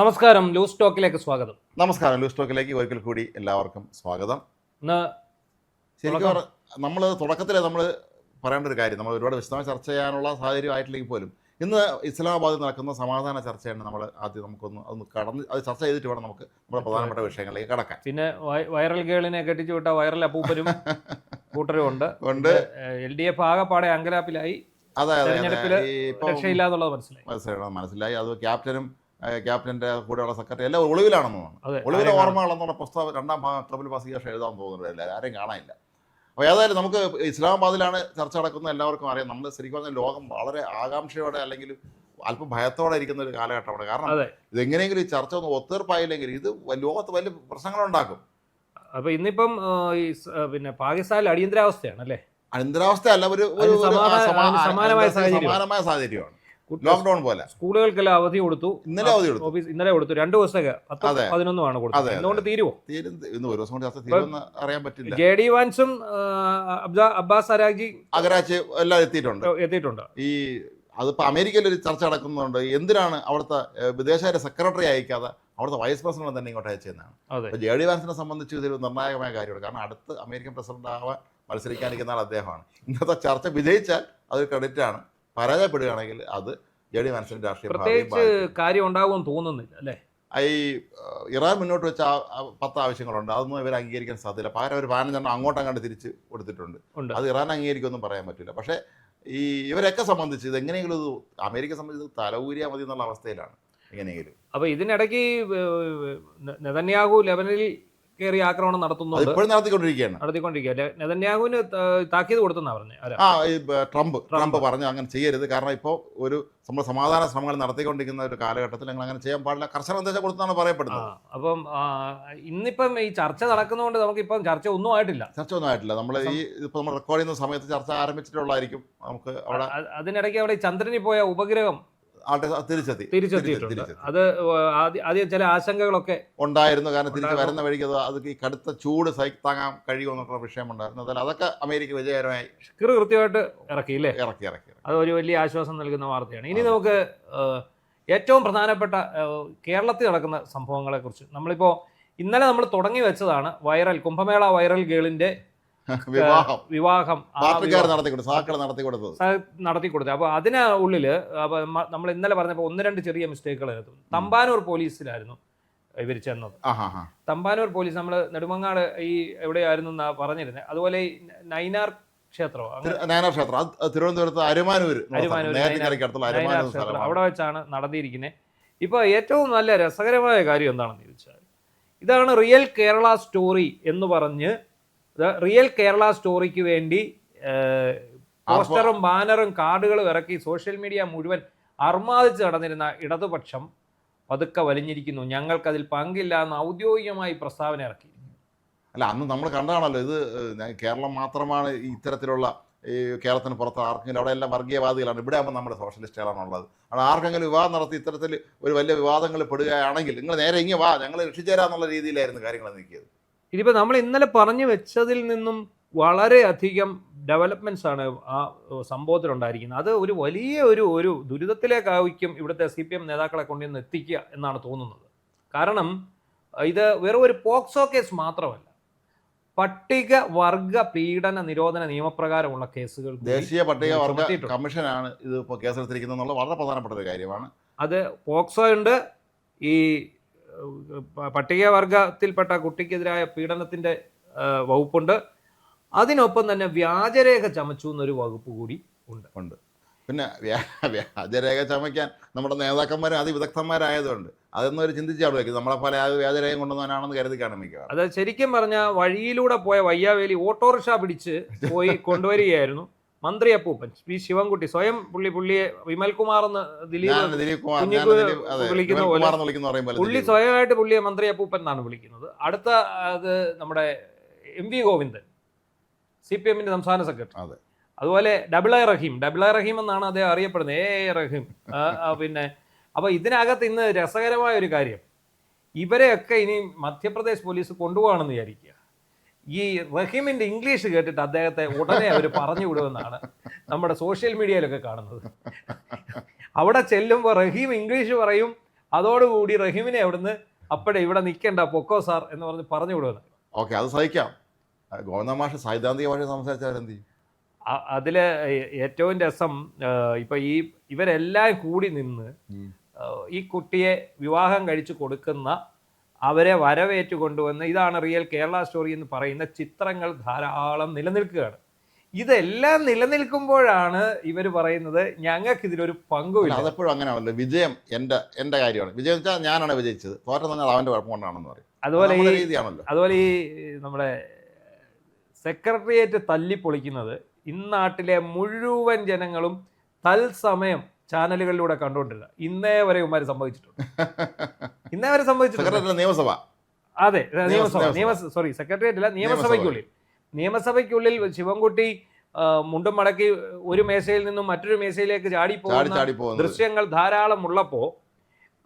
നമസ്കാരം, ലൂസ് ടോക്കിലേക്ക് സ്വാഗതം. നമസ്കാരം. ലൂസ് ടോക്കിലേക്ക് ഒരിക്കൽ കൂടി എല്ലാവർക്കും സ്വാഗതം. ഇന്ന് ശരിക്കും നമ്മൾ തുടക്കത്തിൽ പറയേണ്ട ഒരു കാര്യം, നമ്മൾ ഒരുപാട് വിശദമായി ചർച്ച ചെയ്യാനുള്ള സാഹചര്യം ആയിട്ടില്ലെങ്കിൽ പോലും ഇന്ന് ഇസ്ലാമാബാദിൽ നടക്കുന്ന സമാധാന ചർച്ചയാണ് നമ്മൾ ആദ്യം അതൊന്ന് കടന്ന് അത് ചർച്ച ചെയ്തിട്ട് വേണം നമുക്ക് നമ്മുടെ പ്രധാനപ്പെട്ട വിഷയങ്ങളിലേക്ക് കടക്കാൻ. പിന്നെ വൈറൽ ഗേളിനെ കെട്ടിച്ചു വിട്ട വൈറൽ അപ്പൂപ്പനും കൂട്ടരും ഉണ്ട്. LDF ആകെപ്പാടെ അങ്കലാപ്പിലായി. രക്ഷയില്ലാന്നുള്ളത് മനസ്സിലായി. അത് ക്യാപ്റ്റന്റെ കൂടെയുള്ള സെക്രട്ടറി എല്ലാം ഒളിവിലാണെന്ന് തോന്നുന്നു. ഒളിവിലെ ഓർമ്മകളെന്നുള്ള പുസ്തകം രണ്ടാം ഭാഗം ട്രിപ്പിൾ പാസികേഷൻ എഴുതാൻ തോന്നുന്നില്ല, ആരെയും കാണാനില്ല. അപ്പോൾ ഏതായാലും നമുക്ക് ഇസ്ലാമാബാദിലാണ് ചർച്ച നടക്കുന്നത്, എല്ലാവർക്കും അറിയാം. നമ്മൾ ശരിക്കും പറഞ്ഞാൽ ലോകം വളരെ ആകാംക്ഷയോടെ അല്ലെങ്കിൽ അല്പം ഭയത്തോടെ ഇരിക്കുന്ന ഒരു കാലഘട്ടമാണ്. കാരണം ഇതെങ്ങനെയെങ്കിലും ഈ ചർച്ച ഒന്ന് ഒത്തീർപ്പായില്ലെങ്കിൽ ഇത് ലോകത്ത് വലിയ പ്രശ്നങ്ങളുണ്ടാക്കും. അപ്പോൾ ഇന്നിപ്പം പിന്നെ പാകിസ്ഥാനിൽ അടിയന്തരാവസ്ഥയാണ് അല്ലേ? അടിയന്തരാവസ്ഥ അല്ല, ഒരു സമാനമായ സാഹചര്യമാണ്. ലോക്ക്ഡൌൺ പോലെ സ്കൂളുകൾക്കെല്ലാം അവധി കൊടുത്തു. ഇന്നലെ കൊടുത്തു. 2 ദിവസത്തേക്ക് 10-11 കൊടുത്തത്. എന്തുകൊണ്ട് തീരുവോ? ഇന്ന് ഒരു ദിവസം കൊണ്ട് ചർച്ച തീരുമെന്ന് അറിയാൻ പറ്റില്ല. JD വാൻസും അബ്ബാസ് അഗരാച്ച് എല്ലാം എത്തിയിട്ടുണ്ട്. ഈ അതിപ്പോൾ അമേരിക്കയിൽ ഒരു ചർച്ച നടക്കുന്നുണ്ട്. എന്തിനാണ് അവിടുത്തെ വിദേശകാര്യ സെക്രട്ടറി അയക്കാതെ അവിടുത്തെ വൈസ് പ്രസിഡന്റ് തന്നെ ഇങ്ങോട്ട് അയച്ചതെന്നാണ്. അപ്പോൾ JD വാൻസിനെ സംബന്ധിച്ച് ഇതൊരു നിർണായകമായ കാര്യമാണ്. കാരണം അടുത്ത് അമേരിക്കൻ പ്രസിഡന്റ് ആവാൻ മത്സരിക്കാനിരിക്കുന്ന ആൾ അദ്ദേഹമാണ്. ഇന്നത്തെ ചർച്ച വിജയിച്ചാൽ അതൊരു ക്രെഡിറ്റാണ്, പരാജയപ്പെടുകയാണെങ്കിൽ അത് JD വാൻസിന്റെ രാഷ്ട്രീയ കാര്യം ഉണ്ടാകുമെന്ന് തോന്നുന്നില്ല അല്ലേ? ഈ ഇറാൻ മുന്നോട്ട് വെച്ച 10 ആവശ്യങ്ങളുണ്ട്, അതൊന്നും ഇവർ അംഗീകരിക്കാൻ സാധ്യത. പകരം ഒരു 15 അങ്ങോട്ടങ്ങാണ്ട് തിരിച്ച് കൊടുത്തിട്ടുണ്ട്. അത് ഇറാൻ അംഗീകരിക്കുമെന്നും പറയാൻ പറ്റില്ല. പക്ഷേ ഈ ഇവരൊക്കെ സംബന്ധിച്ച് ഇത് എങ്ങനെയെങ്കിലും ഇത് അമേരിക്കയെ സംബന്ധിച്ച് തലകൂരിയാൽ മതി എന്നുള്ള അവസ്ഥയിലാണ് എങ്ങനെയെങ്കിലും. അപ്പോൾ ഇതിനിടയ്ക്ക് നെതന്യാഹു ലെബനനിൽ കയറി ആക്രമണം നടത്തുന്നുണ്ട്. ഇപ്പോഴും നടത്തിക്കൊണ്ടിരിക്കുക. നെതന്യാഹുവിന് താക്കീത് കൊടുത്തെന്നാണ് പറഞ്ഞത്. ട്രംപ് പറഞ്ഞു അങ്ങനെ ചെയ്യരുത്, കാരണം ഇപ്പോൾ നമ്മൾ സമാധാന ശ്രമങ്ങൾ നടത്തിക്കൊണ്ടിരിക്കുന്ന ഒരു കാലഘട്ടത്തിൽ ഞങ്ങൾ അങ്ങനെ ചെയ്യാൻ പാടില്ല, കർശന നിർദ്ദേശം കൊടുത്താണ് പറയപ്പെടുന്നത്. അപ്പം ഇന്നിപ്പം ഈ ചർച്ച നടക്കുന്നതുകൊണ്ട് നമുക്കിപ്പം ചർച്ച ഒന്നും ആയിട്ടില്ല. നമ്മൾ നമ്മൾ റെക്കോർഡ് ചെയ്യുന്ന സമയത്ത് ചർച്ച ആരംഭിച്ചിട്ടുള്ളതായിരിക്കും. നമുക്ക് അവിടെ അതിനിടയ്ക്ക് അവിടെ ചന്ദ്രനിൽ പോയ ഉപഗ്രഹം തിരിച്ചെത്തിയിട്ടുണ്ട്. അത് ആദ്യം ചില ആശങ്കകളൊക്കെ ഉണ്ടായിരുന്നു. കാരണം തിരിച്ച് വരുന്ന വഴിക്ക് അത് ഈ കടുത്ത ചൂട് താങ്ങാൻ കഴിയുമെന്നുള്ള വിഷയമുണ്ടായിരുന്നു. അതായത് അതൊക്കെ അമേരിക്ക വിജയകരമായി കൃത്യമായിട്ട് ഇറക്കി. അത് ഒരു വലിയ ആശ്വാസം നൽകുന്ന വാർത്തയാണ്. ഇനി നമുക്ക് ഏറ്റവും പ്രധാനപ്പെട്ട കേരളത്തിൽ നടക്കുന്ന സംഭവങ്ങളെ കുറിച്ച് നമ്മളിപ്പോൾ ഇന്നലെ നമ്മൾ തുടങ്ങി വെച്ചതാണ്. കുംഭമേള വൈറൽ ഗേളിന്റെ വിവാഹം നടത്തിക്കൊടുത്തത്. അപ്പോൾ അതിന് ഉള്ളില് നമ്മൾ ഇന്നലെ പറഞ്ഞപ്പോൾ 1-2 ചെറിയ മിസ്റ്റേക്കുകൾ എത്തും. തമ്പാനൂർ പോലീസിലായിരുന്നു ഇവർ ചെന്നത്. തമ്പാനൂർ പോലീസ് നമ്മൾ നെടുമങ്ങാട് എവിടെയായിരുന്നു എന്നാ പറഞ്ഞിരുന്നത്. അതുപോലെ നൈനാർ ക്ഷേത്രം തിരുവനന്തപുരത്ത് അവിടെ വെച്ചാണ് നടത്തിയിരിക്കുന്നത്. ഇപ്പൊ ഏറ്റവും നല്ല രസകരമായ കാര്യം എന്താണെന്ന് ചോദിച്ചാൽ, ഇതാണ് റിയൽ കേരള സ്റ്റോറി എന്ന് പറഞ്ഞ് റിയൽ കേരള സ്റ്റോറിക്ക് വേണ്ടി പോസ്റ്ററും ബാനറും കാർഡുകളും ഇറക്കി സോഷ്യൽ മീഡിയ മുഴുവൻ അർമാദിച്ച് നടന്നിരുന്ന ഇടതുപക്ഷം പതുക്കെ വലിഞ്ഞിരിക്കുന്നു. ഞങ്ങൾക്കതിൽ പങ്കില്ല എന്ന് ഔദ്യോഗികമായി പ്രസ്താവന ഇറക്കി. അല്ല, അന്ന് നമ്മൾ കണ്ടതാണല്ലോ, ഇത് കേരളം മാത്രമാണ് ഇത്തരത്തിലുള്ള ഈ കേരളത്തിന് പുറത്ത് ആർക്കെങ്കിലും അവിടെ എല്ലാം വർഗീയവാദികളാണ്, ഇവിടെ ആകുമ്പോൾ നമ്മുടെ സോഷ്യലിസ്റ്റുകളാണുള്ളത്. അവിടെ ആർക്കെങ്കിലും വിവാദം നടത്തി ഇത്തരത്തിൽ ഒരു വലിയ വിവാദങ്ങൾ പെടുകയാണെങ്കിൽ നിങ്ങൾ നേരെ ഇങ്ങനെ വാ, ഞങ്ങൾ രക്ഷിച്ചേരാന്നുള്ള രീതിയിലായിരുന്നു കാര്യങ്ങൾ നീക്കിയത്. ഇതിപ്പോൾ നമ്മൾ ഇന്നലെ പറഞ്ഞു വെച്ചതിൽ നിന്നും വളരെയധികം ഡെവലപ്മെൻറ്റ്സ് ആണ് ആ സംഭവത്തിലുണ്ടായിരിക്കുന്നത്. അത് ഒരു വലിയ ഒരു ദുരിതത്തിലേക്കായിരിക്കും ഇവിടുത്തെ CPM നേതാക്കളെ കൊണ്ടുവന്ന് എത്തിക്കുക എന്നാണ് തോന്നുന്നത്. കാരണം ഇത് വെറും ഒരു പോക്സോ കേസ് മാത്രമല്ല, പട്ടികവർഗ പീഡന നിരോധന നിയമപ്രകാരമുള്ള കേസുകൾ ദേശീയ പട്ടികവർഗ കമ്മീഷനാണ് ഇത് ഇപ്പോൾ കേസെടുത്തിരിക്കുന്നത് എന്നുള്ള വളരെ പ്രധാനപ്പെട്ട ഒരു കാര്യമാണ്. അത് പോക്സോ ഉണ്ട്, ഈ പട്ടികവർഗത്തിൽപ്പെട്ട കുട്ടിക്കെതിരായ പീഡനത്തിൻ്റെ വകുപ്പുണ്ട്, അതിനൊപ്പം തന്നെ വ്യാജരേഖ ചമച്ചു എന്നൊരു വകുപ്പ് കൂടി ഉണ്ട്. പിന്നെ വ്യാജരേഖ ചമയ്ക്കാൻ നമ്മുടെ നേതാക്കന്മാരും അതിവിദഗ്ധന്മാരായതുകൊണ്ട് അതൊന്നും ഒരു ചിന്തിച്ചാൽ വയ്ക്കും. നമ്മളെ പല വ്യാജരേഖ കൊണ്ടുവന്നാണെന്ന് കരുതി കാണുമ്പോൾ അത് ശരിക്കും പറഞ്ഞാൽ വഴിയിലൂടെ പോയ വയ്യാവേലി ഓട്ടോറിക്ഷ പിടിച്ച് പോയി കൊണ്ടുവരികയായിരുന്നു മന്ത്രി അപ്പൂപ്പൻ പി ശിവൻകുട്ടി. സ്വയം പുള്ളിയെ വിമൽകുമാർ എന്ന് വിളിക്കുന്ന പോലെ പുള്ളി സ്വയമായിട്ട് പുള്ളിയെ മന്ത്രി അപ്പൂപ്പൻ എന്നാണ് വിളിക്കുന്നത്. അടുത്ത അത് നമ്മുടെ MV ഗോവിന്ദൻ, CPM സംസ്ഥാന സെക്രട്ടറി. അതുപോലെ ഡബിൾ ഐ റഹീം എന്നാണ് അദ്ദേഹം അറിയപ്പെടുന്നത്, റഹീം. പിന്നെ അപ്പോൾ ഇതിനകത്ത് ഇന്ന് രസകരമായ ഒരു കാര്യം, ഇവരെയൊക്കെ ഇനി മധ്യപ്രദേശ് പോലീസ് കൊണ്ടുപോകണമെന്ന് വിചാരിക്കുക. ഈ റഹീമിൻ്റെ ഇംഗ്ലീഷ് കേട്ടിട്ട് അദ്ദേഹത്തെ ഉടനെ അവർ പറഞ്ഞു വിടുമെന്നാണ് നമ്മുടെ സോഷ്യൽ മീഡിയയിലൊക്കെ കാണുന്നത്. അവിടെ ചെല്ലുമ്പോൾ റഹീം ഇംഗ്ലീഷ് പറയും, അതോടുകൂടി റഹീമിനെ അവിടുന്ന് അപ്പോഴേ ഇവിടെ നിൽക്കേണ്ട പൊക്കോ സാർ എന്ന് പറഞ്ഞു വിടുന്നത്. ഓക്കെ, അത് സഹിക്കാം. ഗോവിന്ദ മാഷ് സൈദ്ധാന്തികമായിട്ട് സംസാരിച്ചാൽ അതില് ഏറ്റവും രസം ഇപ്പൊ ഇവരെല്ലാം കൂടി നിന്ന് ഈ കുട്ടിയെ വിവാഹം കഴിച്ചു കൊടുക്കുന്ന അവരെ വരവേറ്റു കൊണ്ടുവന്ന് ഇതാണ് റിയൽ കേരള സ്റ്റോറി എന്ന് പറയുന്ന ചിത്രങ്ങൾ ധാരാളം നിലനിൽക്കുകയാണ്. ഇതെല്ലാം നിലനിൽക്കുമ്പോഴാണ് ഇവർ പറയുന്നത് ഞങ്ങൾക്ക് ഇതിലൊരു പങ്കുമില്ല. അതെപ്പോഴും അങ്ങനെയാണല്ലോ. വിജയം എൻ്റെ കാര്യമാണ്. വിജയം വെച്ചാൽ ഞാനാണ് വിജയിച്ചത്, തോറ്റെന്ന് അവൻ്റെ കുഴപ്പം കൊണ്ടാണെന്ന് പറയും. അതുപോലെ ഈ നമ്മുടെ സെക്രട്ടേറിയറ്റ് തല്ലിപ്പൊളിക്കുന്നത് ഇന്നാട്ടിലെ മുഴുവൻ ജനങ്ങളും തത്സമയം ചാനലുകളിലൂടെ കണ്ടുകൊണ്ടില്ല. ഇന്നേ വരെ ഇവന്മാർ സംഭവിച്ചിട്ടുണ്ട്. നിയമസഭ, അതെ, സെക്രട്ടേറിയറ്റ് അല്ല, നിയമസഭയ്ക്കുള്ളിൽ ശിവൻകുട്ടി മുണ്ടും മടക്കി ഒരു മേശയിൽ നിന്നും മറ്റൊരു മേശയിലേക്ക് ചാടിപ്പോകുന്ന ദൃശ്യങ്ങൾ ധാരാളം ഉള്ളപ്പോൾ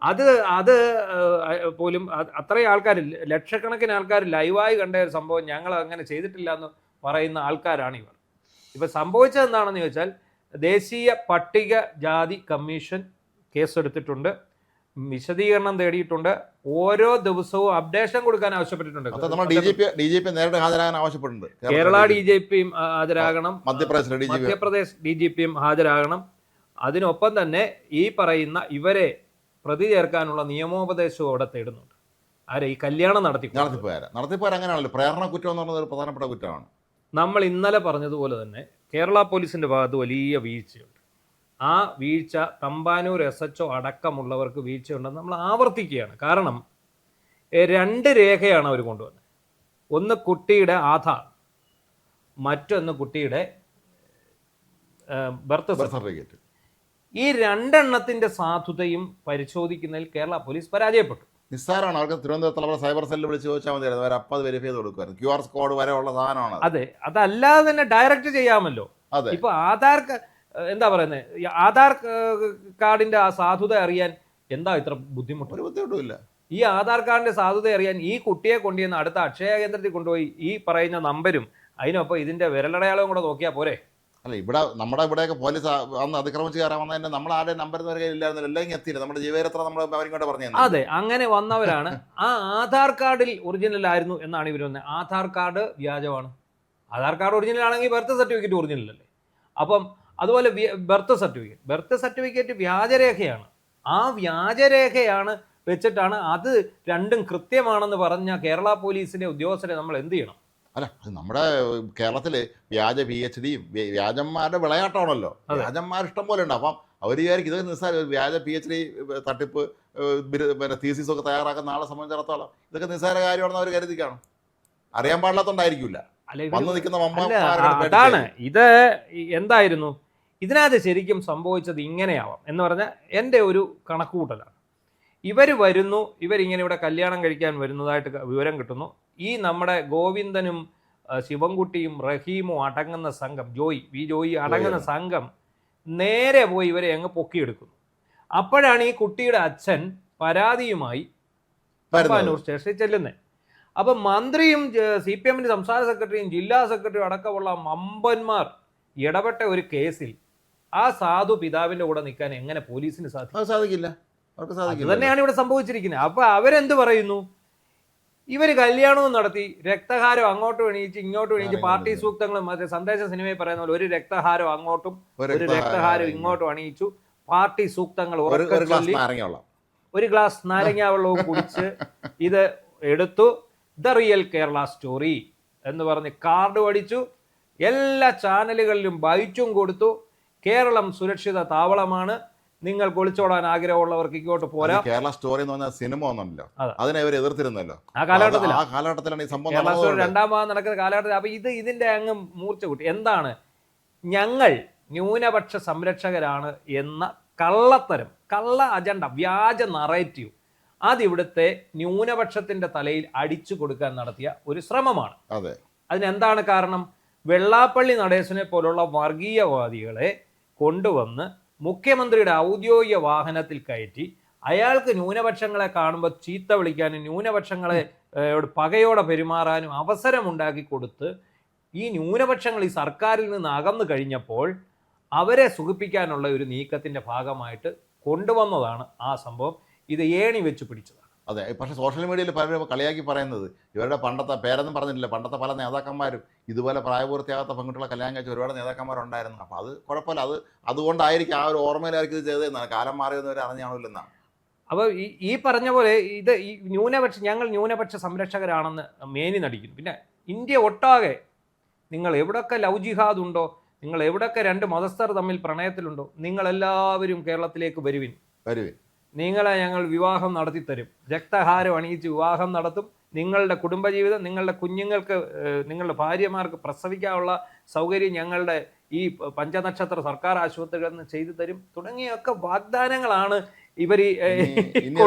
അത് പോലും അത്രയും ആൾക്കാർ, ലക്ഷക്കണക്കിന് ആൾക്കാർ ലൈവായി കണ്ട ഒരു സംഭവം ഞങ്ങൾ അങ്ങനെ ചെയ്തിട്ടില്ല എന്ന് പറയുന്ന ആൾക്കാരാണ് ഇവർ. ഇപ്പം സംഭവിച്ചത് എന്താണെന്ന് ചോദിച്ചാൽ ദേശീയ പട്ടിക ജാതി കമ്മീഷൻ കേസെടുത്തിട്ടുണ്ട്, വിശദീകരണം തേടിയിട്ടുണ്ട്, ഓരോ ദിവസവും അപ്ഡേഷൻ കൊടുക്കാൻ ആവശ്യപ്പെട്ടിട്ടുണ്ട്. കേരള DGPയും ഹാജരാകണം, മധ്യപ്രദേശ് DGPയും ഹാജരാകണം. അതിനൊപ്പം തന്നെ ഈ പറയുന്ന ഇവരെ പ്രതി ചേർക്കാനുള്ള നിയമോപദേശവും അവിടെ തേടുന്നുണ്ട്. ആരെ? ഈ കല്യാണം നടത്തിപ്പോരാണല്ലോ. പ്രേരണ കുറ്റം എന്ന് പറയുന്നത് ഒരു പ്രധാനപ്പെട്ട കുറ്റമാണ്. നമ്മൾ ഇന്നലെ പറഞ്ഞതുപോലെ തന്നെ കേരള പോലീസിന്റെ ഭാഗത്ത് വലിയ വീഴ്ചയുണ്ട്. ആ വീഴ്ച തമ്പാനൂർ SHO അടക്കമുള്ളവർക്ക് വീഴ്ചയുണ്ടെന്ന് നമ്മൾ ആവർത്തിക്കുകയാണ്. കാരണം 2 രേഖയാണ് അവർ കൊണ്ടുവന്നത്. ഒന്ന് കുട്ടിയുടെ ആധാർ, മറ്റൊന്ന് കുട്ടിയുടെ ബർത്ത് സർട്ടിഫിക്കറ്റ്. ഈ 2 എണ്ണത്തിന്റെ സാധുതയും പരിശോധിക്കുന്നതിൽ കേരള പോലീസ് പരാജയപ്പെട്ടു. നിസ്സാരമാണ്. അവർക്ക് തിരുവനന്തപുരത്തുള്ള സൈബർ സെല്ലിൽ വിളിച്ച് ചോദിച്ചാൽ മതിയായിരുന്നു, അവർ അപ്പോൾ വെരിഫൈ ചെയ്ത് കൊടുക്കുമായിരുന്നു. QR കോഡ് വരെ ഉള്ള സാധനമാണ്. അതെ, അതല്ലാതെ തന്നെ ഡയറക്റ്റ് ചെയ്യാമല്ലോ. ഇപ്പൊ എന്താ പറയുന്നത്, ആധാർ കാർഡിന്റെ ആ സാധുത അറിയാൻ എന്താ ഇത്ര ബുദ്ധിമുട്ട്? ഒരു ബുദ്ധിമുട്ടുമില്ല. ഈ ആധാർ കാർഡിന്റെ സാധുത അറിയാൻ ഈ കുട്ടിയെ കൊണ്ടുവന്ന് അടുത്ത അക്ഷയ കേന്ദ്രത്തിൽ കൊണ്ടുപോയി ഈ പറയുന്ന നമ്പരും അതിനൊപ്പം ഇതിന്റെ വിരലടയാളവും കൂടെ നോക്കിയാൽ പോരെ? അല്ല, നമ്മുടെ ഇവിടെയൊക്കെ പോലീസ് അന്ന് അതിക്രമിച്ച് കയറാൻ വന്നതിന്റെ നമ്മൾ ആരുടെ നമ്പർ ഇല്ലായിരുന്നല്ലോ, എല്ലാം എത്തിയില്ല. നമ്മുടെ ജീവചരിത്രം നമ്മൾ അവരിങ്ങോട്ട് പറഞ്ഞു. അതെ, അങ്ങനെ വന്നവരാണ്. ആ ആധാർ കാർഡിൽ ഒറിജിനൽ ആയിരുന്നു എന്നാണ് ഇവർ വന്നത്. ആധാർ കാർഡ് വ്യാജമാണ്. ആധാർ കാർഡ് ഒറിജിനൽ ആണെങ്കിൽ ബർത്ത് സർട്ടിഫിക്കറ്റ് ഒറിജിനൽ അല്ലേ? അപ്പം അതുപോലെ ബർത്ത് സർട്ടിഫിക്കറ്റ് വ്യാജരേഖയാണ്. ആ വ്യാജരേഖയാണ് വെച്ചിട്ടാണ് അത് രണ്ടും കൃത്യമാണെന്ന് പറഞ്ഞ കേരള പോലീസിന്റെ ഉദ്യോഗസ്ഥരെ നമ്മൾ എന്ത് ചെയ്യണം? അല്ല, നമ്മുടെ കേരളത്തില് വ്യാജ PhDയും വ്യാജന്മാരുടെ വിളയാട്ടമാണല്ലോ. വ്യാജന്മാർ ഇഷ്ടം പോലെ ഉണ്ട്. അപ്പം അവർ വിചാരിക്കും ഇത് നിസ്സാര വ്യാജ PhD തട്ടിപ്പ് തീസിസ് ഒക്കെ തയ്യാറാക്കുന്ന ആളെ സംബന്ധിച്ചിടത്തോളം ഇതൊക്കെ നിസ്സാര കാര്യമാണെന്ന് അവർ കരുതിക്കാണ്. അറിയാൻ പാടില്ലാത്തോണ്ടായിരിക്കില്ല. അതാണ് ഇത്. എന്തായിരുന്നു ഇതിനകത്ത് ശരിക്കും സംഭവിച്ചത്? ഇങ്ങനെയാവാം എന്ന് പറഞ്ഞാൽ എൻ്റെ ഒരു കണക്കുകൂട്ടലാണ്. ഇവരിങ്ങനെ ഇവിടെ കല്യാണം കഴിക്കാൻ വരുന്നതായിട്ട് വിവരം കിട്ടുന്നു. ഈ നമ്മുടെ ഗോവിന്ദനും ശിവൻകുട്ടിയും റഹീമും അടങ്ങുന്ന സംഘം, ജോയി അടങ്ങുന്ന സംഘം നേരെ പോയി ഇവരെ അങ്ങ് പൊക്കിയെടുക്കുന്നു. അപ്പോഴാണ് ഈ കുട്ടിയുടെ അച്ഛൻ പരാതിയുമായി തമ്പാനൂർ സ്റ്റേഷനിൽ ചെല്ലുന്നത്. അപ്പം മന്ത്രിയും CPMന്റെ സംസ്ഥാന സെക്രട്ടറിയും ജില്ലാ സെക്രട്ടറിയും അടക്കമുള്ള മമ്പന്മാർ ഇടപെട്ട ഒരു കേസിൽ ആ സാധു പിതാവിന്റെ കൂടെ നിൽക്കാൻ എങ്ങനെ പോലീസിന് സാധിക്കില്ല? അത് തന്നെയാണ് ഇവിടെ സംഭവിച്ചിരിക്കുന്നത്. അപ്പൊ അവരെന്ത് പറയുന്നു? ഇവര് കല്യാണവും നടത്തി, രക്തഹാരം അങ്ങോട്ടും എണീച്ച് ഇങ്ങോട്ടും എണീച്ച്, പാർട്ടി സൂക്തങ്ങളും മറ്റേ സന്ദേശ സിനിമയിൽ പറയുന്ന പോലെ ഒരു രക്തഹാരം അങ്ങോട്ടും ഒരു രക്തഹാരം ഇങ്ങോട്ടും അണിയിച്ചു, പാർട്ടി സൂക്തങ്ങൾ ഒരു ഗ്ലാസ് നാരങ്ങ വെള്ളവും കുടിച്ച് ഇത് എടുത്തു. ദ റിയൽ കേരള സ്റ്റോറി എന്ന് പറഞ്ഞ് കാർഡ് പഠിച്ചു, എല്ലാ ചാനലുകളിലും ബൈറ്റും കൊടുത്തു. കേരളം സുരക്ഷിത താവളമാണ്, നിങ്ങൾക്ക് ഒളിച്ചോടാൻ ആഗ്രഹമുള്ളവർക്ക് ഇങ്ങോട്ട് പോരാ. കേരള സ്റ്റോറി എന്ന് പറഞ്ഞ സിനിമ ഒന്നുമല്ലോ, അതിനെ അവർ എതിർത്തിരുന്നല്ലോ. ആ കാലഘട്ടത്തിലാണ് ഈ സംഭവം. കേരള സ്റ്റോറി 2ാം ഭാഗം നടക്കുന്ന കാലഘട്ടത്തിൽ. അപ്പൊ ഇതിന്റെ അങ്ങ് മൂർച്ച കൂട്ടി. എന്താണ്? ഞങ്ങൾ ന്യൂനപക്ഷ സംരക്ഷകരാണ് എന്ന കള്ള അജണ്ട, വ്യാജ നറേറ്റീവ് അതിവിടുത്തെ ന്യൂനപക്ഷത്തിന്റെ തലയിൽ അടിച്ചു കൊടുക്കാൻ നടത്തിയ ഒരു ശ്രമമാണ്. അതിനെന്താണ് കാരണം? വെള്ളാപ്പള്ളി നടേശനെ പോലുള്ള വർഗീയവാദികളെ കൊണ്ടുവന്ന് മുഖ്യമന്ത്രിയുടെ ഔദ്യോഗിക വാഹനത്തിൽ കയറ്റി അയാൾക്ക് ന്യൂനപക്ഷങ്ങളെ കാണുമ്പോൾ ചീത്ത വിളിക്കാനും ന്യൂനപക്ഷങ്ങളെ പകയോടെ പെരുമാറാനും അവസരമുണ്ടാക്കി കൊടുത്ത് ഈ ന്യൂനപക്ഷങ്ങൾ ഈ സർക്കാരിൽ നിന്ന് അകന്നു കഴിഞ്ഞപ്പോൾ അവരെ സുഖിപ്പിക്കാനുള്ള ഒരു നീക്കത്തിൻ്റെ ഭാഗമായിട്ട് കൊണ്ടുവന്നതാണ് ആ സംഭവം. ഇത് ഏണി വെച്ച് പിടിച്ചതാണ്. അതെ, പക്ഷേ സോഷ്യൽ മീഡിയയിൽ പലരും കളിയാക്കി പറയുന്നത് ഇവരുടെ പണ്ടത്തെ പേരൊന്നും പറഞ്ഞിട്ടില്ല, പണ്ടത്തെ പല നേതാക്കന്മാരും ഇതുപോലെ പ്രായപൂർത്തിയാകാത്ത പെൺകുട്ടികളെ കല്യാണം കഴിച്ച ഒരുപാട് നേതാക്കന്മാരുണ്ടായിരുന്നു. അപ്പോൾ അത് കുഴപ്പമില്ല, അതുകൊണ്ടായിരിക്കും ആ ഒരു ഓർമ്മയിലായിരിക്കും ഇത് ചെയ്തതെന്നാണ്, കാലം മാറിയവരെ അറിഞ്ഞാണില്ലെന്നാണ്. അപ്പോൾ ഈ പറഞ്ഞ പോലെ ഇത് ഈ ഞങ്ങൾ ന്യൂനപക്ഷ സംരക്ഷകരാണെന്ന് മേനി നടിക്കുന്നു. പിന്നെ ഇന്ത്യ ഒട്ടാകെ നിങ്ങൾ എവിടെയൊക്കെ ലവ് ജിഹാദ് ഉണ്ടോ, നിങ്ങൾ എവിടെയൊക്കെ രണ്ട് മതസ്ഥർ തമ്മിൽ പ്രണയത്തിലുണ്ടോ, നിങ്ങളെല്ലാവരും കേരളത്തിലേക്ക് വരുവിൻ. നിങ്ങളെ ഞങ്ങൾ വിവാഹം നടത്തിത്തരും, രക്തഹാരം അണിയിച്ച് വിവാഹം നടത്തും, നിങ്ങളുടെ കുടുംബജീവിതം, നിങ്ങളുടെ കുഞ്ഞുങ്ങൾക്ക്, നിങ്ങളുടെ ഭാര്യമാർക്ക് പ്രസവിക്കാനുള്ള സൗകര്യം ഞങ്ങളുടെ ഈ പഞ്ചനക്ഷത്ര സർക്കാർ ആശുപത്രികളിൽ നിന്ന് ചെയ്തു തരും തുടങ്ങിയൊക്കെ വാഗ്ദാനങ്ങളാണ് ഇവർ